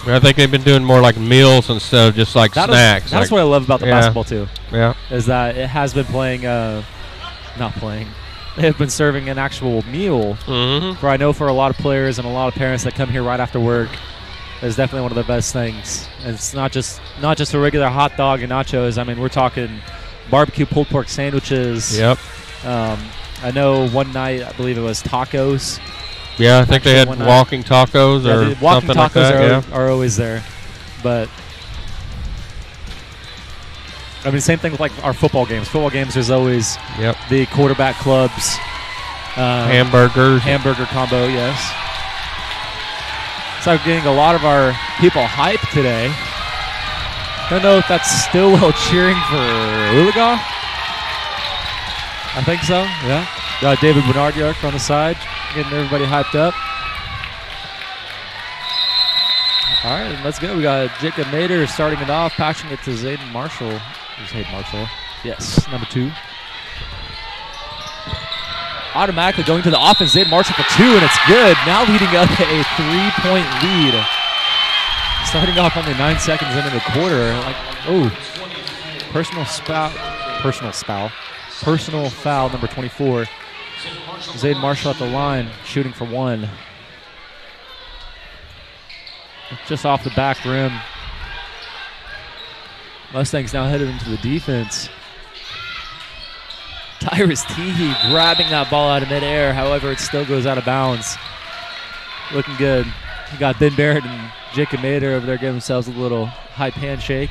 Speaker 2: I think they've been doing more like meals instead of just like snacks.
Speaker 1: That's what I love about the basketball too.
Speaker 2: Yeah.
Speaker 1: Is that it has been playing, not playing. They have been serving an actual meal.
Speaker 2: Mm-hmm.
Speaker 1: For I know for a lot of players and a lot of parents that come here right after work, is definitely one of the best things. And it's not just a regular hot dog and nachos. I mean, we're talking barbecue pulled pork sandwiches.
Speaker 2: Yep.
Speaker 1: I know one night, I believe it was tacos.
Speaker 2: Yeah, I think they had walking tacos or
Speaker 1: walking
Speaker 2: something
Speaker 1: tacos
Speaker 2: like that.
Speaker 1: are always there. But, I mean, same thing with like our football games. Football games, there's always the quarterback clubs.
Speaker 2: Hamburger
Speaker 1: combo, yes. So I'm getting a lot of our people hyped today. Don't know if that's Stilwell cheering for Oologah. I think so, yeah. Got David Bernard-York on the side, getting everybody hyped up. All right, let's go. We got Jacob Mader starting it off, passing it to Zayden Marshall. Zayden Marshall, yes, number 2. Automatically going to the offense, Zayden Marshall for 2, and it's good. Now leading up to a 3-point lead. Starting off only 9 seconds into the quarter. Personal foul, number 24. Zayden Marshall at the line, shooting for 1. Just off the back rim. Mustangs now headed into the defense. Tyrus Teehee grabbing that ball out of midair. However, it still goes out of bounds. Looking good. You got Ben Barrett and Jacob Mader over there giving themselves a little hype handshake.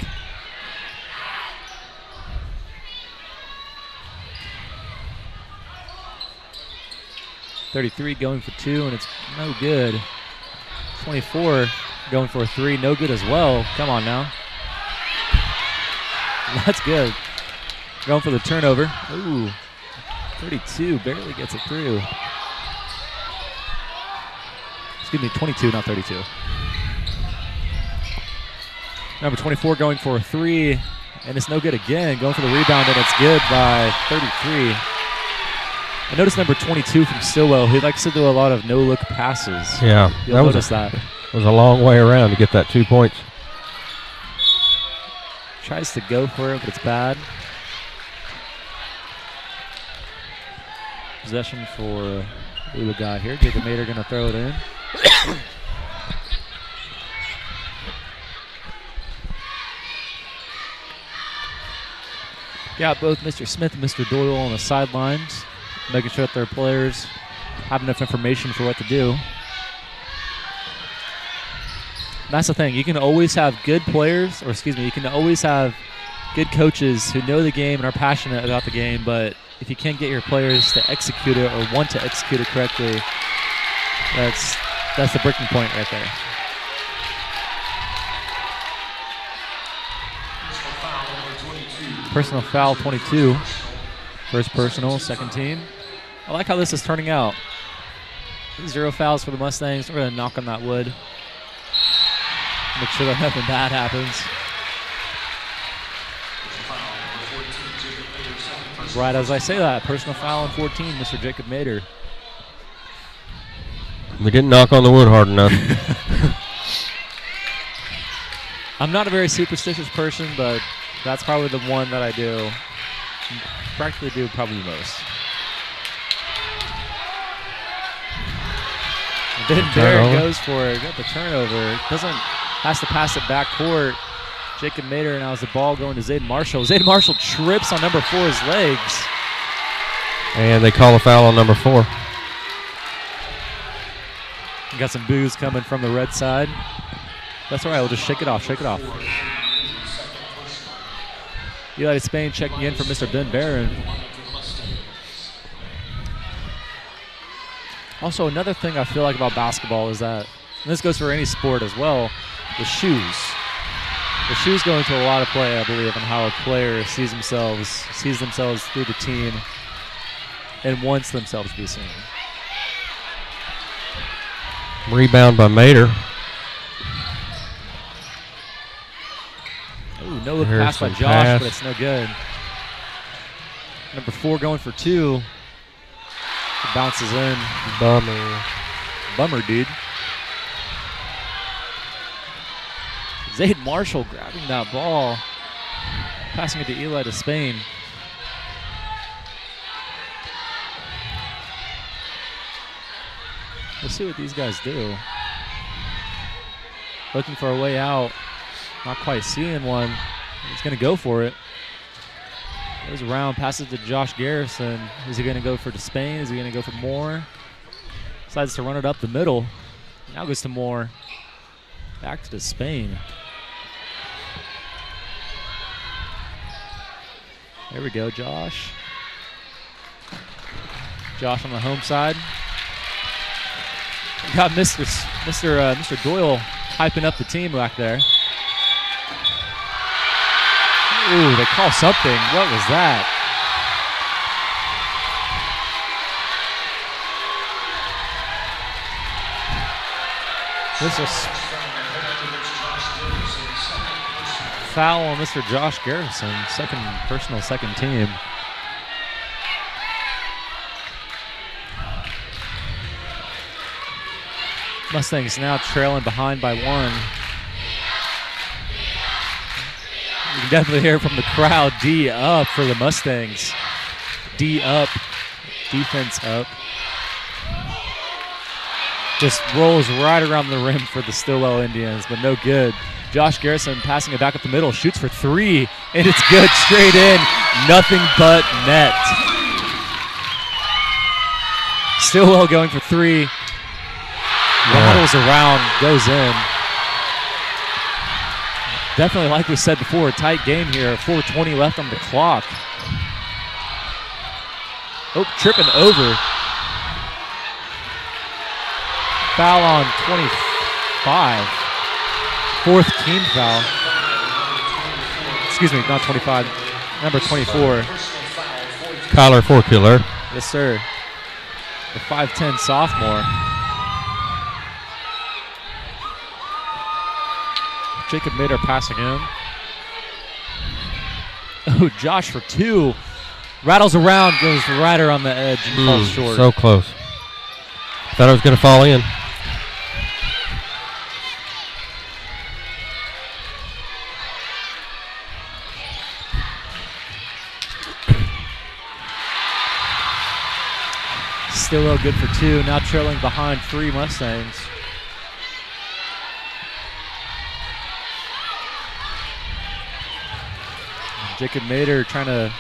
Speaker 1: .33 going for 2, and it's no good. 24 going for a 3, no good as well. Come on now. That's good. Going for the turnover. Ooh, 32 barely gets it through. Excuse me, 22, not 32. Number 24 going for a 3, and it's no good again. Going for the rebound, and it's good by 33. I noticed number 22 from Stilwell. He likes to do a lot of no-look passes.
Speaker 2: Yeah,
Speaker 1: you'll notice that.
Speaker 2: Was a long way around to get that 2 points.
Speaker 1: Tries to go for it, but it's bad. Possession for Oologah here. Jacob Mader going to throw it in. Got both Mr. Smith and Mr. Doyle on the sidelines, making sure that their players have enough information for what to do. And that's the thing. You can always have good players, you can always have good coaches who know the game and are passionate about the game, but if you can't get your players to execute it or want to execute it correctly, that's the breaking point right there. Personal foul 22. First personal, second team. I like how this is turning out. 0 fouls for the Mustangs. We're going to knock on that wood. Make sure that nothing bad happens. Right as I say that, personal foul on 14, Mr. Jacob Mader.
Speaker 2: We didn't knock on the wood hard enough.
Speaker 1: I'm not a very superstitious person, but that's probably the one that I do. Practically do probably most. Ben Barrett goes for it. Got the turnover. Has to pass it back court. Jacob Mader, now has the ball going to Zayden Marshall. Zayden Marshall trips on number 4's legs.
Speaker 2: And they call a foul on number 4.
Speaker 1: Got some boos coming from the red side. That's all right. We'll just shake it off. Shake it off. United Spain checking in for Mr. Ben Barron. Also, another thing I feel like about basketball is that, and this goes for any sport as well, the shoes. The shoes go into a lot of play, I believe, on how a player sees themselves through the team and wants themselves to be seen.
Speaker 2: Rebound by Mader.
Speaker 1: Ooh, no look pass by Josh, but it's no good. Number 4 going for 2. It bounces in. Bummer, dude. Zayden Marshall grabbing that ball, passing it to Eli to Spain. Let's see what these guys do. Looking for a way out. Not quite seeing one. He's going to go for it. Goes around, passes to Josh Garrison. Is he going to go for Despain? Is he going to go for Moore? Decides to run it up the middle. Now goes to Moore. Back to Despain. There we go, Josh. Josh on the home side. We got Mr. Doyle hyping up the team back there. Ooh, they call something. What was that? This is foul on Mr. Josh Garrison, second team. Mustangs now trailing behind by 1. You can definitely hear from the crowd, D up for the Mustangs. D up, defense up. Just rolls right around the rim for the Stilwell Indians, but no good. Josh Garrison passing it back up the middle, shoots for 3, and it's good, straight in, nothing but net. Stilwell going for 3, rattles around, goes in. Definitely, like we said before, a tight game here, 4:20 left on the clock. Oh, tripping over. Foul on 25. 4th team foul. Excuse me, not 25. Number 24.
Speaker 2: Kyler Forkiller.
Speaker 1: Yes, sir. The 5'10 sophomore. Jacob Mader passing in. Oh, Josh for 2. Rattles around, goes right around the edge and falls short.
Speaker 2: So close. Thought it was going to fall in.
Speaker 1: Stilwell good for 2, now trailing behind 3 Mustangs. Jacob Mader trying to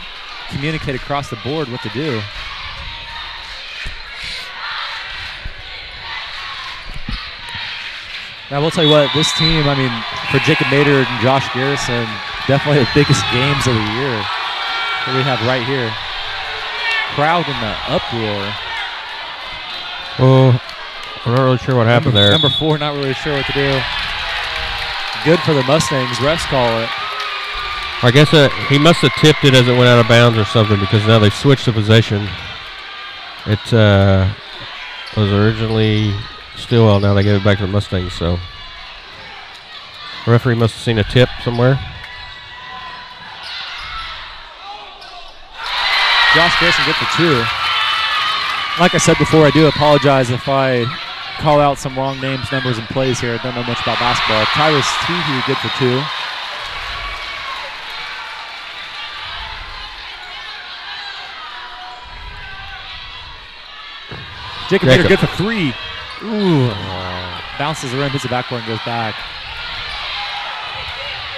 Speaker 1: communicate across the board what to do. Now, we'll tell you what, this team, I mean, for Jacob Mader and Josh Garrison, definitely the biggest games of the year that we have right here. Crowd in the uproar.
Speaker 2: Oh, I'm not really sure what happened there.
Speaker 1: Number 4, not really sure what to do. Good for the Mustangs. Refs call it.
Speaker 2: I guess he must have tipped it as it went out of bounds or something, because now they switched the possession. It was originally Stilwell. Now they gave it back to the Mustangs. So the referee must have seen a tip somewhere.
Speaker 1: Josh Garrison good for 2. Like I said before, I do apologize if I call out some wrong names, numbers, and plays here. I don't know much about basketball. Tyrus Teehee good for 2. Jacob Mader good for 3. Ooh. Bounces the rim, hits the backboard, and goes back.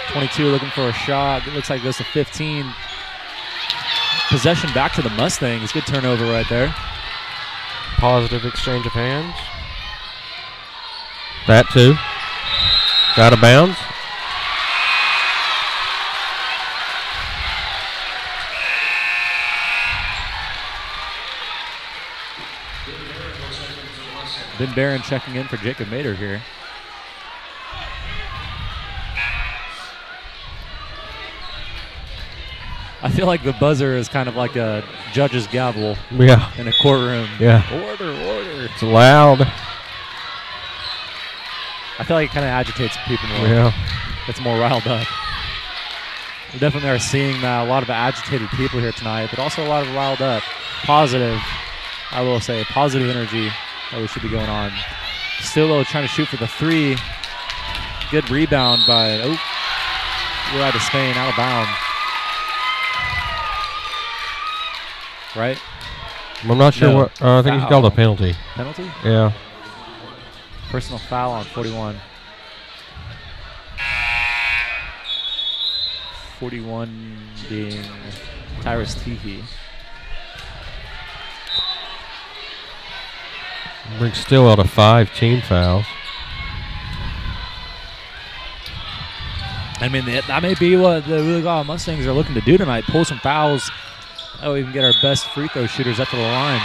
Speaker 1: 22 looking for a shot. It looks like it goes to 15. Possession back to the Mustangs. Good turnover right there.
Speaker 4: Positive exchange of hands.
Speaker 2: That too. Out of bounds.
Speaker 1: Ben Barron checking in for Jacob Mader here. I feel like the buzzer is kind of like a judge's gavel in a courtroom.
Speaker 2: Yeah.
Speaker 1: Order, order.
Speaker 2: It's loud.
Speaker 1: I feel like it kind of agitates people more.
Speaker 2: Yeah.
Speaker 1: It's more riled up. We definitely are seeing a lot of agitated people here tonight, but also a lot of riled up. Positive, I will say, positive energy that we should be going on. Stilwell trying to shoot for the 3. Good rebound by, Eli Despain, out of bounds. Right?
Speaker 2: I'm not sure what. I think he's called a penalty.
Speaker 1: Penalty?
Speaker 2: Yeah.
Speaker 1: Personal foul on 41. 41 being Tyrus Teehee.
Speaker 2: Brings Stilwell to 5 team fouls.
Speaker 1: I mean, that may be what the Oologah Mustangs are looking to do tonight. Pull some fouls. Oh, we can get our best free throw shooters up to the line.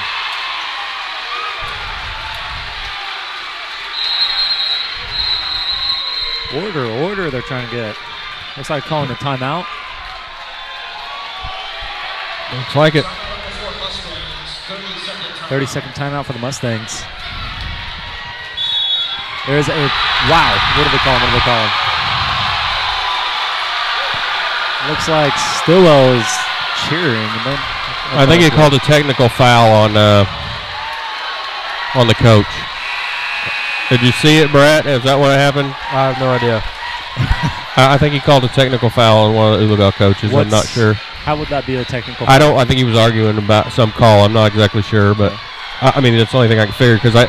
Speaker 1: Order, they're trying to get. Looks like calling a timeout.
Speaker 2: Looks like it.
Speaker 1: 30-second timeout for the Mustangs. There's a, wow, what do they call him? Looks like Stilwell is cheering.
Speaker 2: I think he called a technical foul on the coach. Did you see it, Brett? Is that what happened?
Speaker 4: I have no idea.
Speaker 2: I think he called a technical foul on one of the Oologah coaches. I'm not sure.
Speaker 1: How would that be a technical foul?
Speaker 2: I think he was arguing about some call. I'm not exactly sure, but I mean, that's the only thing I can figure because I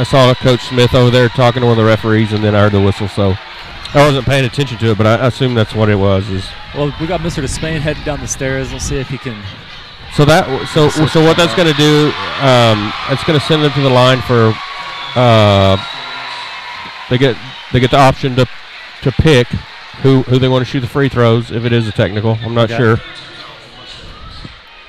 Speaker 2: saw Coach Smith over there talking to one of the referees, and then I heard the whistle, so I wasn't paying attention to it, but I assume that's what it was.
Speaker 1: Well, we got Mr. Despain heading down the stairs. We'll see if he can.
Speaker 2: So what that's going to do, it's going to send them to the line for. They get the option to pick who they want to shoot the free throws if it is a technical. I'm not sure.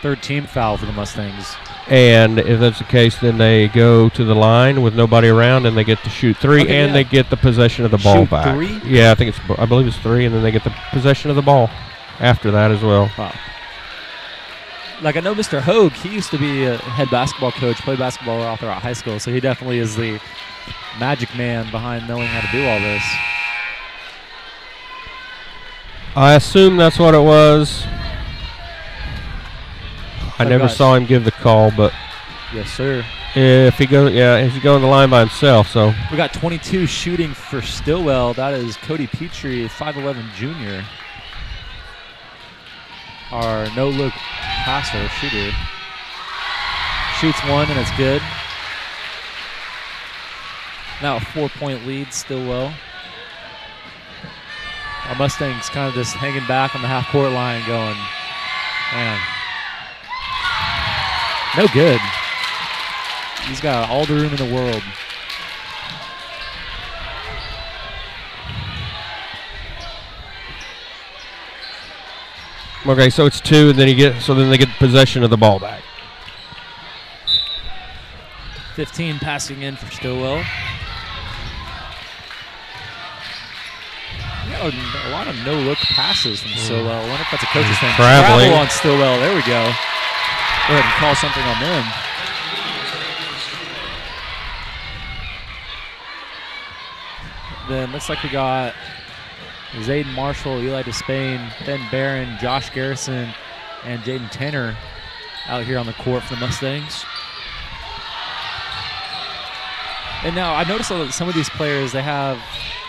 Speaker 1: Third team foul for the Mustangs.
Speaker 2: And if that's the case, then they go to the line with nobody around, and they get to shoot three, they get the possession of the ball back.
Speaker 1: Three?
Speaker 2: Yeah, I believe it's three, and then they get the possession of the ball after that as well.
Speaker 1: Wow. Like, I know Mr. Hogue, he used to be a head basketball coach, played basketball all throughout high school, so he definitely is the magic man behind knowing how to do all this. I
Speaker 2: assume that's what it was. I never saw him give the call, but
Speaker 1: yes, sir.
Speaker 2: If he goes, he's going the line by himself. So
Speaker 1: we got 22 shooting for Stilwell. That is Cody Petrie, 5'11" junior. Our no-look passer, shooter. Shoots one, and it's good. Now a 4-point lead, Stilwell. Our Mustangs kind of just hanging back on the half-court line going, man. No good. He's got all the room in the world.
Speaker 2: Okay, so it's two, and then then they get possession of the ball back.
Speaker 1: 15 passing in for Stilwell. A lot of no-look passes from Stilwell. I wonder if that's a coach's thing. Travel on Stilwell. There we go. Go ahead and call something on them. Then looks like we got Zayden Marshall, Eli Despain, Ben Barron, Josh Garrison, and Jaden Tanner out here on the court for the Mustangs. And now I noticed some of these players, they have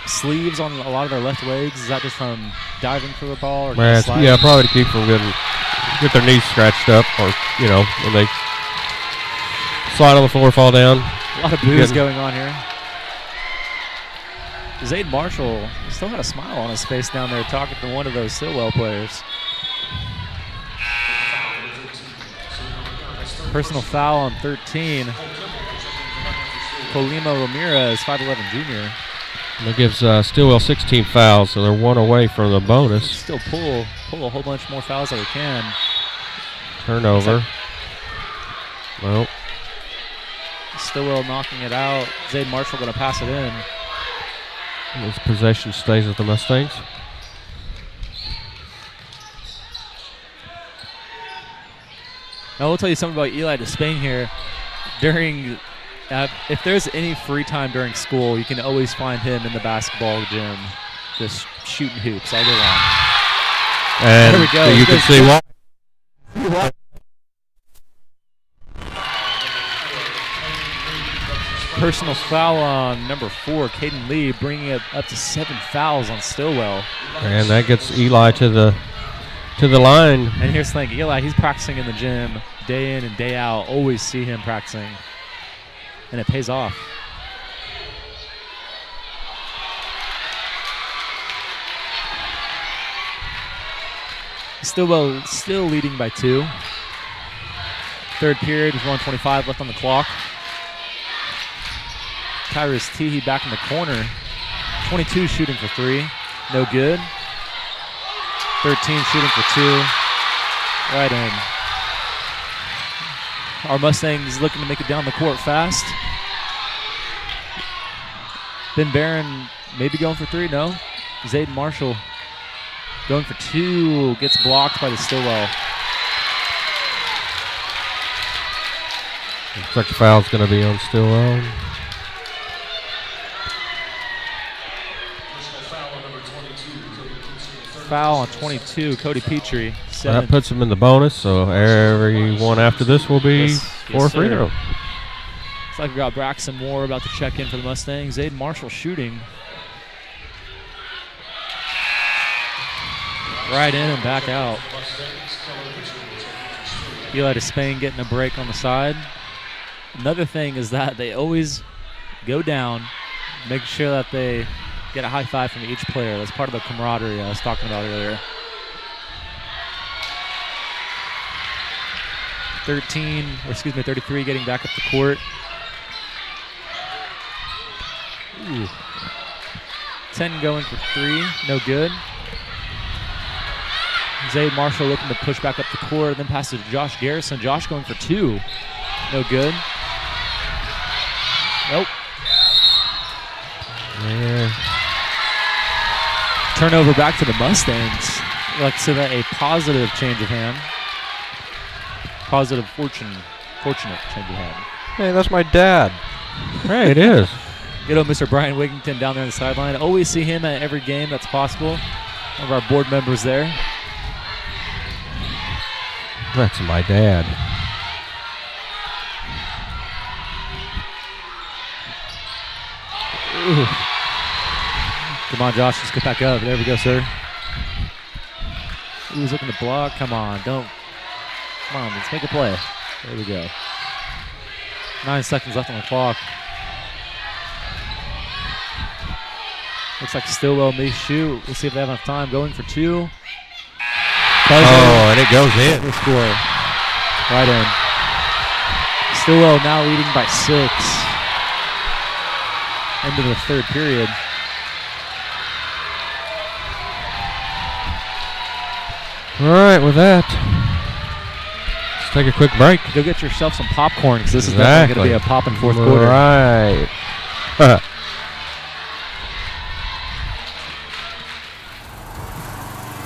Speaker 1: sleeves on a lot of their left legs. Is that just from diving for the ball? Or
Speaker 2: probably to keep from get their knees scratched up, or when they slide on the floor, fall down.
Speaker 1: A lot of boos going on here. Zayden Marshall still had a smile on his face down there talking to one of those Stilwell players. Personal foul on 13. Colima Ramirez, 5'11" junior.
Speaker 2: That gives Stilwell 16 fouls, so they're one away from the bonus.
Speaker 1: Still pull a whole bunch more fouls that we can.
Speaker 2: Turnover. Well.
Speaker 1: Stilwell knocking it out. Zayden Marshall going to pass it in.
Speaker 2: This possession stays with the Mustangs.
Speaker 1: Now, we'll tell you something about Eli Despain here. During, if there's any free time during school, you can always find him in the basketball gym just shooting hoops all day long.
Speaker 2: And
Speaker 1: there we go.
Speaker 2: You can see why.
Speaker 1: Personal foul on number 4, Caden Lee, bringing it up to 7 fouls on Stilwell.
Speaker 2: And that gets Eli to the line.
Speaker 1: And here's the thing, Eli, he's practicing in the gym day in and day out. Always see him practicing, and it pays off. Stilwell still leading by 2. Third period with 1:25 left on the clock. Tyrus Teehee back in the corner. 22 shooting for 3. No good. 13 shooting for 2. Right in. Our Mustangs looking to make it down the court fast. Ben Barron maybe going for 3. No. Zayden Marshall going for 2. Gets blocked by the Stilwell.
Speaker 2: Looks like the foul's going to be on Stilwell.
Speaker 1: Foul on 22, Cody Petrie.
Speaker 2: That puts him in the bonus, so every one after this will be four free throws.
Speaker 1: Looks like we got Braxton Moore about to check in for the Mustangs. Aiden Marshall shooting. Right in and back out. Eli Despain getting a break on the side. Another thing is that they always go down, make sure that they get a high five from each player. That's part of the camaraderie I was talking about earlier. 33 getting back up the court. Ooh. 10 going for 3, no good. Zay Marshall looking to push back up the court, then pass to Josh Garrison. Josh going for 2, no good. Nope.
Speaker 2: Yeah.
Speaker 1: Turnover back to the Mustangs. Like to that a positive change of hand. Positive fortunate change of hand.
Speaker 4: Hey, that's my dad.
Speaker 2: Hey, it is.
Speaker 1: Good old Mr. Brian Wigington down there on the sideline. Always see him at every game that's possible. One of our board members there.
Speaker 2: That's my dad.
Speaker 1: Ooh. Come on, Josh, let's get back up. There we go, sir. Who's looking to block? Come on, come on, let's make a play. There we go. 9 seconds left on the clock. Looks like Stilwell may shoot. We'll see if they have enough time. Going for 2.
Speaker 2: Oh, and it goes in.
Speaker 1: The score. Right in. Stilwell now leading by 6. End of the third period.
Speaker 2: All right, with that, let's take a quick break.
Speaker 1: Go get yourself some popcorn, because this is definitely going to be a poppin' fourth quarter.
Speaker 2: Right.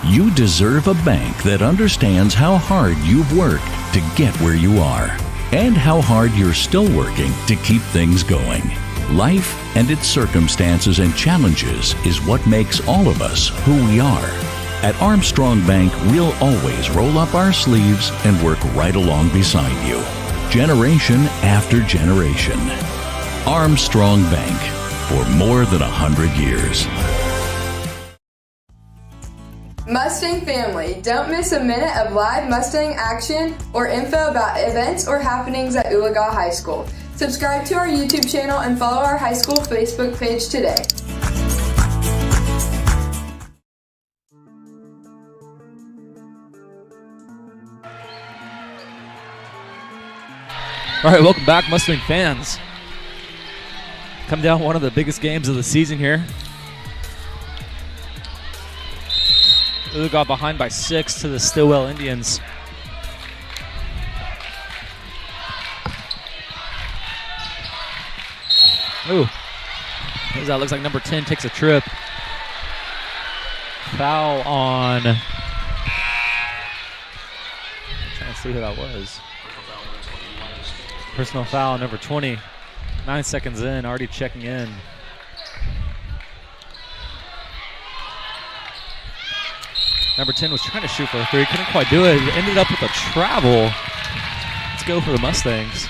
Speaker 5: You deserve a bank that understands how hard you've worked to get where you are and how hard you're still working to keep things going. Life and its circumstances and challenges is what makes all of us who we are. At Armstrong Bank, we'll always roll up our sleeves and work right along beside you, generation after generation. Armstrong Bank, for more than 100 years.
Speaker 8: Mustang family, don't miss a minute of live Mustang action or info about events or happenings at Oologah High School. Subscribe to our YouTube channel and follow our high school Facebook page today.
Speaker 1: All right, welcome back, Mustang fans. Come down one of the biggest games of the season here. Oologah behind by 6 to the Stilwell Indians. Ooh. That looks like number 10 takes a trip. Foul on... I'm trying to see who that was. Personal foul, number 20. 9 seconds in, already checking in. Number 10 was trying to shoot for a 3, couldn't quite do it. Ended up with a travel. Let's go for the Mustangs.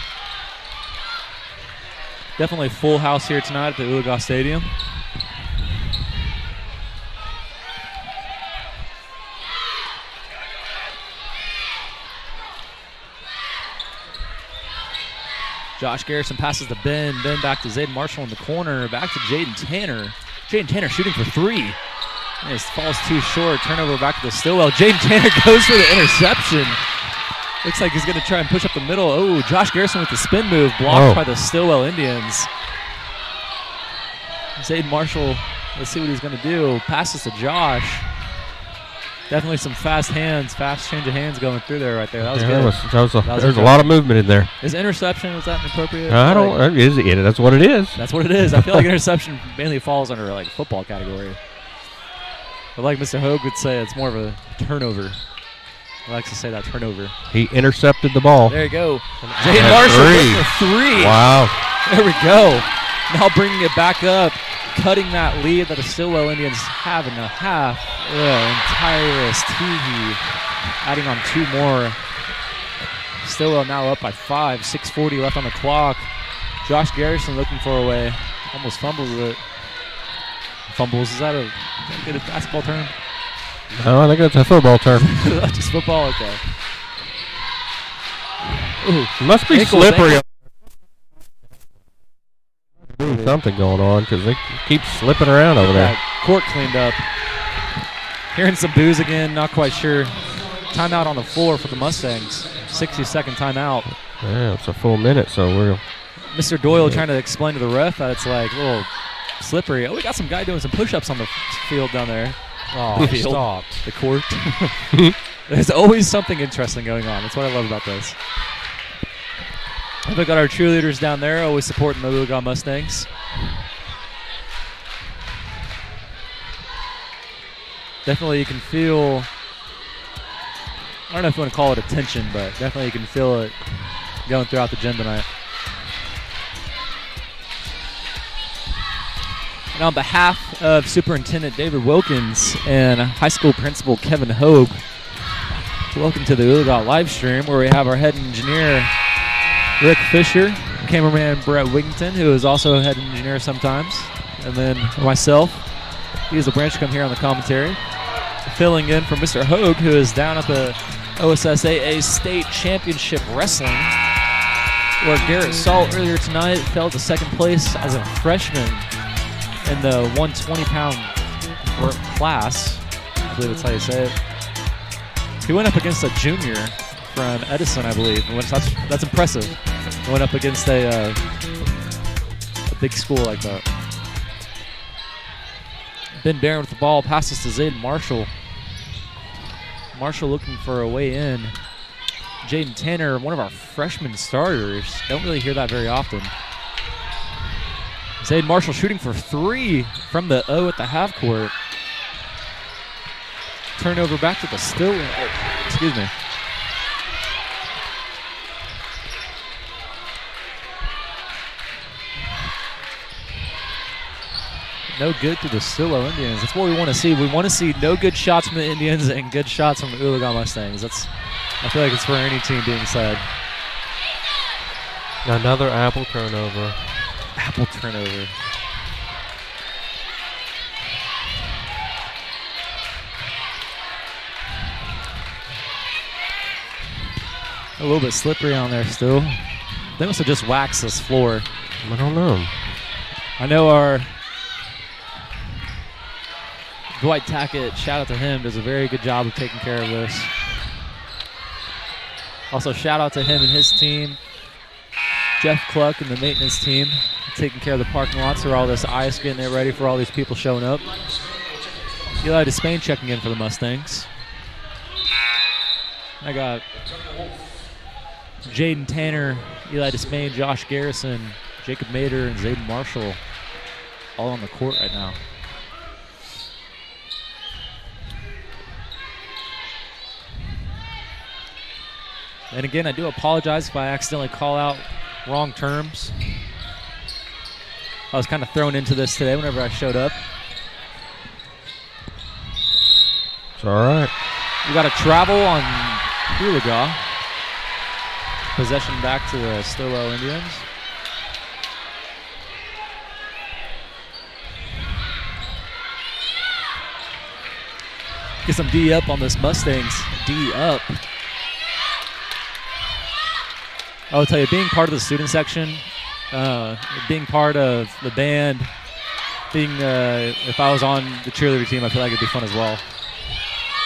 Speaker 1: Definitely full house here tonight at the Oologah Stadium. Josh Garrison passes to Ben. Ben back to Zayden Marshall in the corner. Back to Jaden Tanner. Jaden Tanner shooting for 3. And it falls too short. Turnover back to the Stilwell. Jaden Tanner goes for the interception. Looks like he's going to try and push up the middle. Oh, Josh Garrison with the spin move. Blocked by the Stilwell Indians. Zayden Marshall, let's see what he's going to do. Passes to Josh. Definitely some fast hands, fast change of hands going through there right there. That was good.
Speaker 2: There's a lot of movement in there.
Speaker 1: Is interception, was that inappropriate?
Speaker 2: I don't, that's what it is.
Speaker 1: That's what it is. I feel like interception mainly falls under like football category. But like Mr. Hogue would say, it's more of a turnover. I like to say that turnover.
Speaker 2: He intercepted the ball.
Speaker 1: There you go. Zayden Marshall with the 3.
Speaker 2: Wow.
Speaker 1: There we go. Now bringing it back up, cutting that lead that the Stilwell Indians have in a half. Tyrus Teehee adding on 2 more. Stilwell now up by 5. 6:40 left on the clock. Josh Garrison looking for a way. Almost fumbles it. Fumbles, is that a good basketball term?
Speaker 2: No, I think that's a football term.
Speaker 1: Just football, okay.
Speaker 2: Ooh, it must be slippery. Something going on because they keep slipping around over there.
Speaker 1: Court cleaned up. Hearing some boos again, not quite sure. Timeout on the floor for the Mustangs. 60-second timeout.
Speaker 2: Yeah, it's a full minute, so we're...
Speaker 1: Mr. Doyle trying to explain to the ref that it's like a little slippery. Oh, we got some guy doing some push-ups on the field down there.
Speaker 4: Oh, stop.
Speaker 1: The court. There's always something interesting going on. That's what I love about this. We've got our cheerleaders down there always supporting the Oologah Mustangs. Definitely you can feel, I don't know if you want to call it a tension, but definitely you can feel it going throughout the gym tonight. And on behalf of Superintendent David Wilkins and High School Principal Kevin Hogue, welcome to the Oologah live stream where we have our head engineer Rick Fisher, cameraman Brett Wigington, who is also a head engineer sometimes, and then myself. He is the branch come here on the commentary, filling in for Mr. Hogue, who is down at the OSSAA State Championship Wrestling, where Garrett Salt earlier tonight fell to second place as a freshman in the 120-pound class. I believe that's how you say it. He went up against a junior from Edison, I believe. That's impressive. He went up against a big school like that. Ben Barron with the ball, passes to Zayden Marshall. Marshall looking for a way in. Jaden Tanner, one of our freshman starters. Don't really hear that very often. Zayden Marshall shooting for 3 from the O at the half court. Turnover back to the Stilwell. Excuse me. No good to the Stilwell Indians. That's what we want to see. We want to see no good shots from the Indians and good shots from the Oologah Mustangs. I feel like it's for any team being said.
Speaker 2: Another Apple turnover.
Speaker 1: Apple turnover. A little bit slippery on there still. They must have just waxed this floor.
Speaker 2: I don't know.
Speaker 1: I know our Dwight Tackett, shout out to him, does a very good job of taking care of this. Also, shout out to him and his team. Jeff Cluck and the maintenance team taking care of the parking lots for all this ice, getting it ready for all these people showing up. Eli Despain checking in for the Mustangs. I got Jaden Tanner, Eli Despain, Josh Garrison, Jacob Mader, and Zayden Marshall all on the court right now. And again, I do apologize if I accidentally call out wrong terms. I was kind of thrown into this today whenever I showed up.
Speaker 2: It's all right.
Speaker 1: We got a travel on Oologah. Possession back to the Stilwell Indians. Get some D up on this Mustangs. D up. I will tell you, being part of the student section, being part of the band, if I was on the cheerleader team, I feel like it'd be fun as well.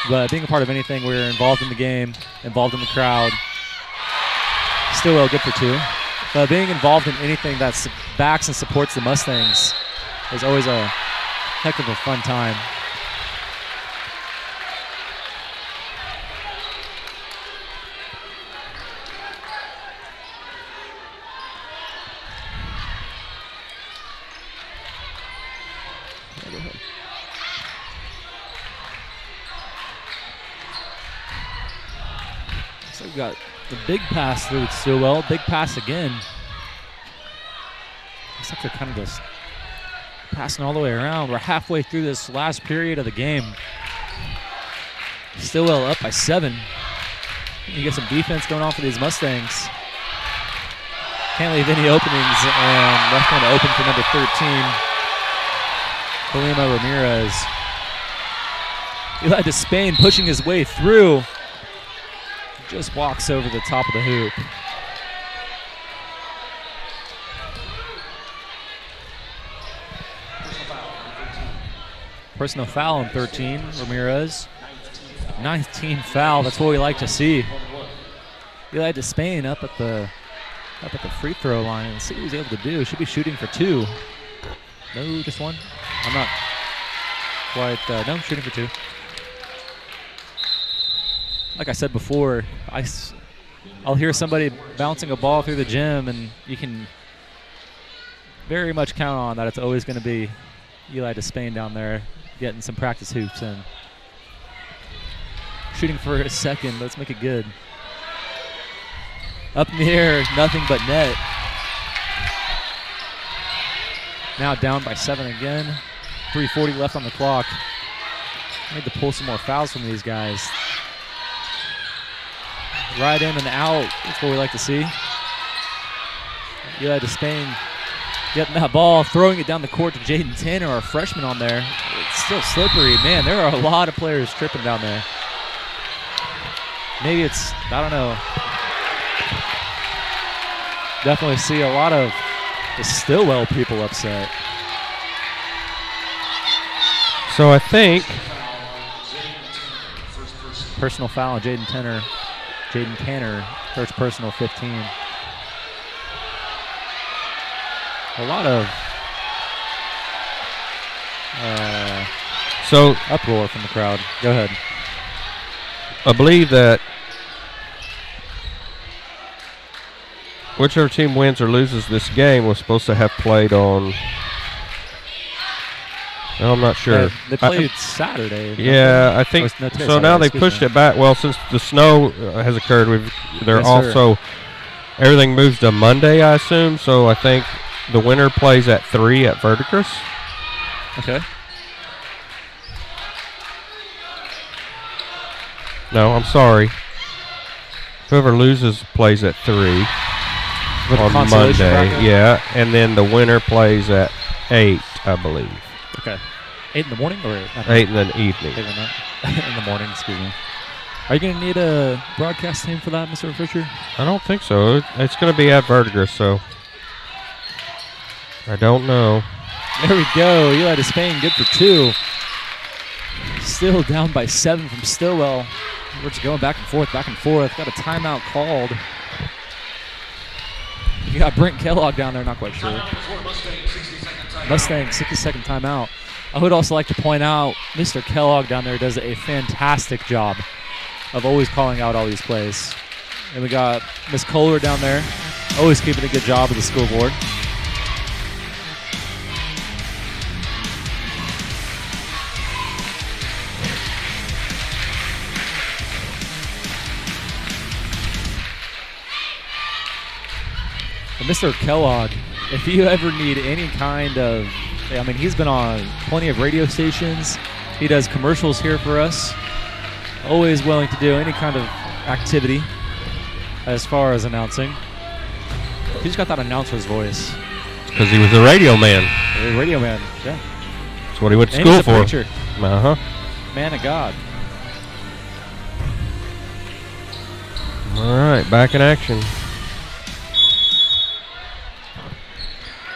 Speaker 1: But being a part of anything, we're involved in the game, involved in the crowd. Stilwell good for 2. But being involved in anything that backs and supports the Mustangs is always a heck of a fun time. got the big pass through Stilwell. Big pass again. Looks like they're kind of just passing all the way around. We're halfway through this last period of the game. Stilwell up by 7. You get some defense going on for these Mustangs. Can't leave any openings, and left one open for number 13, Kalima Ramirez. Eli Despain pushing his way through. Just walks over the top of the hoop. Personal foul on 13, Ramirez. 9th team foul, that's what we like to see. Eli Despain up at the free throw line and see what he's able to do. Should be shooting for 2. No, just 1. I'm not quite, no, shooting for 2. Like I said before, I'll hear somebody bouncing a ball through the gym, and you can very much count on that it's always going to be Eli Despain down there getting some practice hoops in. Shooting for a second. Let's make it good. Up in the air, nothing but net. Now down by 7 again. 3:40 left on the clock. Need to pull some more fouls from these guys. Right in and out. That's what we like to see. Eli Despain getting that ball, throwing it down the court to Jaden Tanner, our freshman on there. It's still slippery. Man, there are a lot of players tripping down there. Maybe it's, I don't know. Definitely see a lot of the Stilwell people upset.
Speaker 2: So I think
Speaker 1: personal foul on Jaden Tanner, first personal 15. A lot of uproar from the crowd. Go ahead.
Speaker 2: I believe that whichever team wins or loses this game was supposed to have played on. I'm not sure.
Speaker 1: They played Saturday.
Speaker 2: Yeah, I think so. Saturday, now they pushed it back. Well, since the snow has occurred, everything moves to Monday, I assume. So I think the winner plays at 3 at Verdigris.
Speaker 1: Okay.
Speaker 2: No, I'm sorry. Whoever loses plays at 3 on Monday. Bracket? Yeah, and then the winner plays at 8, I believe.
Speaker 1: Okay. 8 in the morning or
Speaker 2: 8 in the evening?
Speaker 1: 8 in the morning, excuse me. Are you going to need a broadcast team for that, Mr. Fisher?
Speaker 2: I don't think so. It's going to be at Verdigris, so I don't know.
Speaker 1: There we go. Eli Despain good for 2. Still down by 7 from Stilwell. We're just going back and forth. Got a timeout called. You got Brent Kellogg down there, not quite sure. Mustang, 60-second timeout. I would also like to point out Mr. Kellogg down there does a fantastic job of always calling out all these plays. And we got Miss Kohler down there, always keeping a good job of the school board. And Mr. Kellogg, if you ever need any kind of, I mean, he's been on plenty of radio stations. He does commercials here for us. Always willing to do any kind of activity as far as announcing. He's got that announcer's voice.
Speaker 2: Because he was a radio man.
Speaker 1: A radio man, yeah.
Speaker 2: That's what he went to school for.
Speaker 1: Preacher.
Speaker 2: Uh-huh.
Speaker 1: Man of God.
Speaker 2: All right, back in action.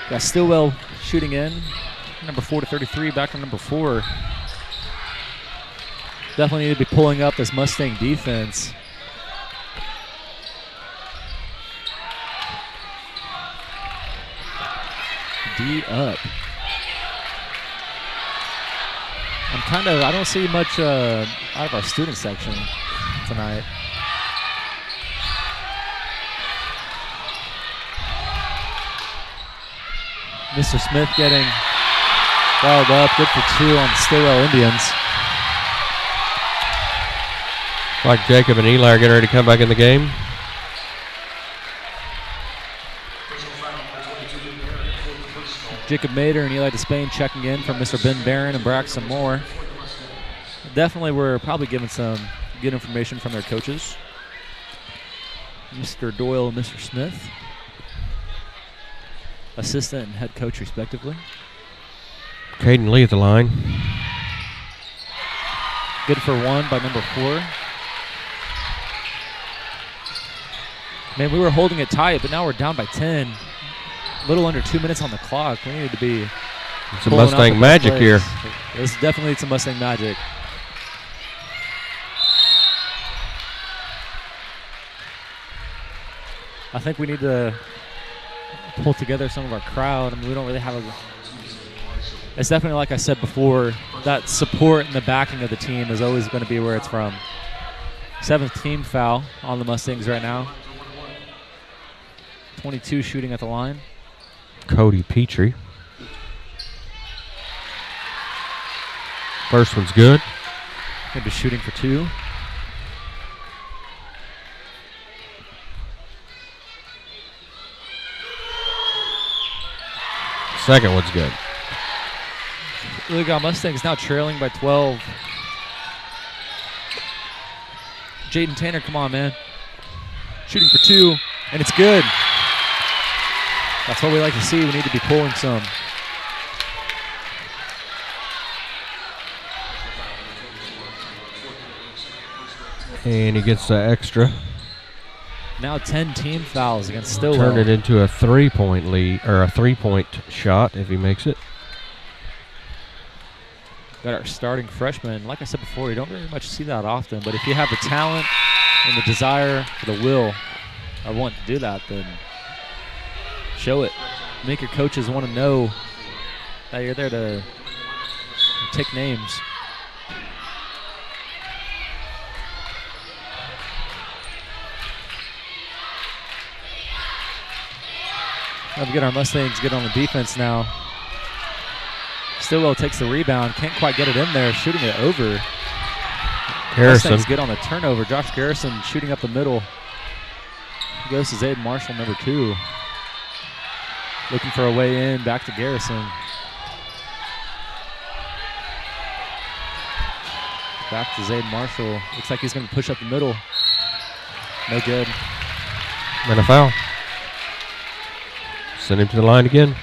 Speaker 1: Got Stilwell shooting in. Number 4 to 33, back to number 4. Definitely need to be pulling up this Mustang defense. D up. I don't see much out of our student section tonight. Mr. Smith getting fouled up. Good for 2 on the Stilwell Indians.
Speaker 2: Like Jacob and Eli are getting ready to come back in the game.
Speaker 1: Jacob Mader and Eli Despain checking in from Mr. Ben Barron and Braxton Moore. Definitely we're probably given some good information from their coaches. Mr. Doyle and Mr. Smith. Assistant and head coach respectively.
Speaker 2: Caden Lee at the line.
Speaker 1: Good for one by number 4. Man, we were holding it tight, but now we're down by 10. A little under 2 minutes on the clock. We needed to be
Speaker 2: some Mustang magic here.
Speaker 1: There's definitely some Mustang magic. I think we need to pull together some of our crowd. I mean, we don't really have a... It's definitely, like I said before, that support and the backing of the team is always going to be where it's from. 7th team foul on the Mustangs right now. 22 shooting at the line.
Speaker 2: Cody Petrie. First one's good.
Speaker 1: Going to be shooting for 2.
Speaker 2: Second one's good.
Speaker 1: Oologah Mustangs now trailing by 12. Jaden Tanner, come on, man. Shooting for 2, and it's good. That's what we like to see. We need to be pulling some.
Speaker 2: And he gets the extra.
Speaker 1: Now 10 team fouls against Stilwell.
Speaker 2: Turn it into a 3-point lead, or a 3-point shot if he makes it.
Speaker 1: Got our starting freshman. Like I said before, you don't very much see that often, but if you have the talent and the desire, the will, I want to do that, then show it. Make your coaches want to know that you're there to take names. Have to get our Mustangs good on the defense now. Stilwell takes the rebound, can't quite get it in there, shooting it over.
Speaker 2: Garrison.
Speaker 1: Mustangs good on the turnover. Josh Garrison shooting up the middle. He goes to Zayden Marshall, number 2. Looking for a way in, back to Garrison. Back to Zayden Marshall. Looks like he's going to push up the middle. No good.
Speaker 2: And a foul. Send him to the line again.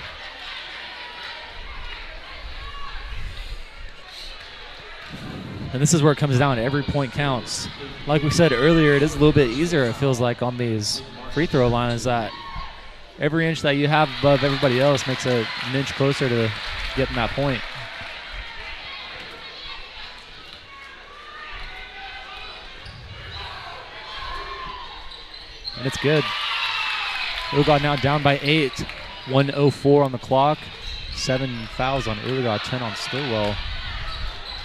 Speaker 1: And this is where it comes down. Every point counts. Like we said earlier, it is a little bit easier, it feels like, on these free throw lines, that every inch that you have above everybody else makes it an inch closer to getting that point. And it's good. Oologah now down by 8. 1:04 on the clock. 7 fouls on Oologah, 10 on Stilwell.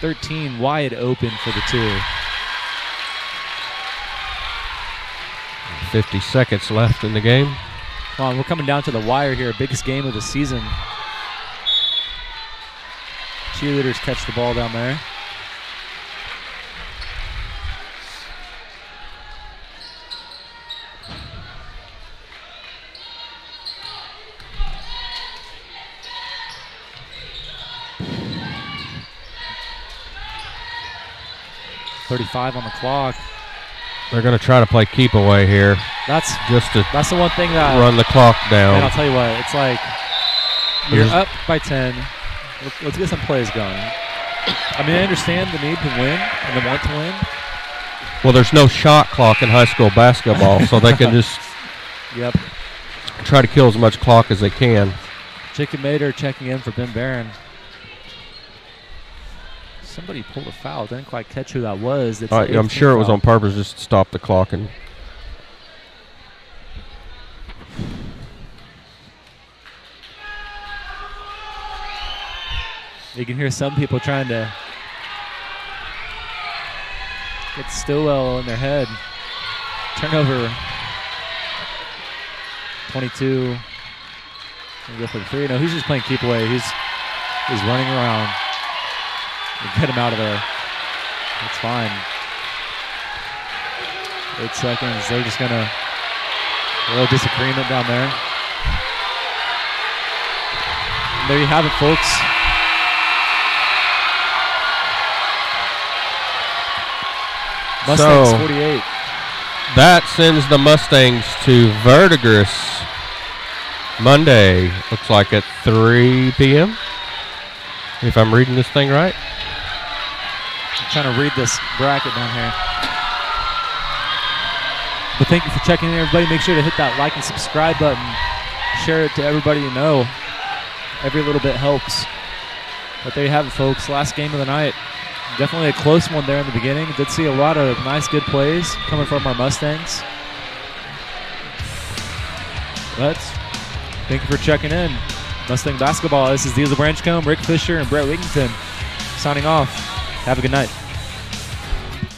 Speaker 1: 13 wide open for the 2.
Speaker 2: 50 seconds left in the game.
Speaker 1: Come on, we're coming down to the wire here. Biggest game of the season. Cheerleaders catch the ball down there. .35 on the clock.
Speaker 2: They're going to try to play keep away here.
Speaker 1: That's the one thing that
Speaker 2: run the clock down.
Speaker 1: And I'll tell you what, it's like you're up by 10. Let's get some plays going. I mean, I understand the need to win and the want to win.
Speaker 2: Well, there's no shot clock in high school basketball, so they can just try to kill as much clock as they can.
Speaker 1: Jacob Mader checking in for Ben Barron. Somebody pulled a foul. Didn't quite catch who that was.
Speaker 2: I'm sure it was on purpose, just to stop the clock. And
Speaker 1: you can hear some people trying to get Stilwell in their head. Turnover. 22. Go for the 3. No, he's just playing keep away. He's running around. Get him out of there. That's fine. 8 seconds. They're just gonna a little disagreement down there. And there you have it, folks. Mustangs
Speaker 2: So,
Speaker 1: 48.
Speaker 2: That sends the Mustangs to Verdigris Monday. Looks like at 3 p.m. If I'm reading this thing right.
Speaker 1: I'm trying to read this bracket down here. But thank you for checking in, everybody. Make sure to hit that like and subscribe button. Share it to everybody you know. Every little bit helps. But there you have it, folks. Last game of the night. Definitely a close one there in the beginning. Did see a lot of nice, good plays coming from our Mustangs. But thank you for checking in. Mustang Basketball. This is Diesel Branchcombe, Rick Fisher, and Brett Wigington signing off. Have a good night.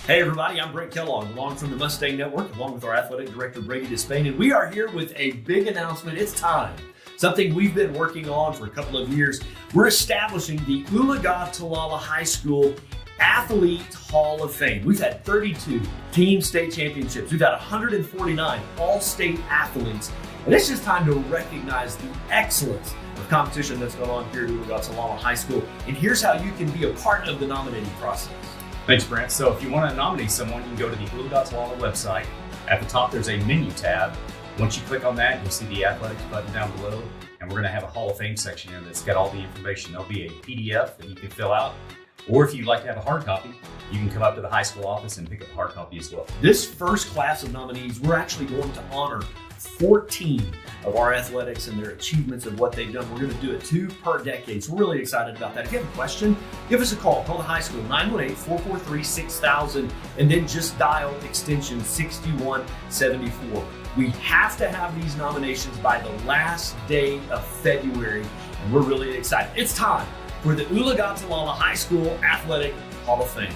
Speaker 7: Hey everybody, I'm Brent Kellogg, along from the Mustang Network, along with our athletic director Brady Despain, and we are here with a big announcement. It's time. Something we've been working on for a couple of years. We're establishing the Oologah-Talala High School Athlete Hall of Fame. We've had 32 team state championships. We've had 149 all-state athletes. And it's just time to recognize the excellence of competition that's going on here at Oologah-Talala High School. And here's how you can be a part of the nominating process.
Speaker 18: Thanks, Brent. So if you want to nominate someone, you can go to the Oologah-Talala website. At the top, there's a menu tab. Once you click on that, you'll see the athletics button down below. And we're going to have a Hall of Fame section here that's got all the information. There'll be a PDF that you can fill out. Or if you'd like to have a hard copy, you can come up to the high school office and pick up a hard copy as well.
Speaker 7: This first class of nominees, we're actually going to honor 14 of our athletics and their achievements of what they've done. We're going to do it 2 per decade. So we're really excited about that. If you have a question, give us a call. Call the high school, 918-443-6000, and then just dial extension 6174. We have to have these nominations by the last day of February, and we're really excited. It's time for the Oologah-Talala High School Athletic Hall of Fame.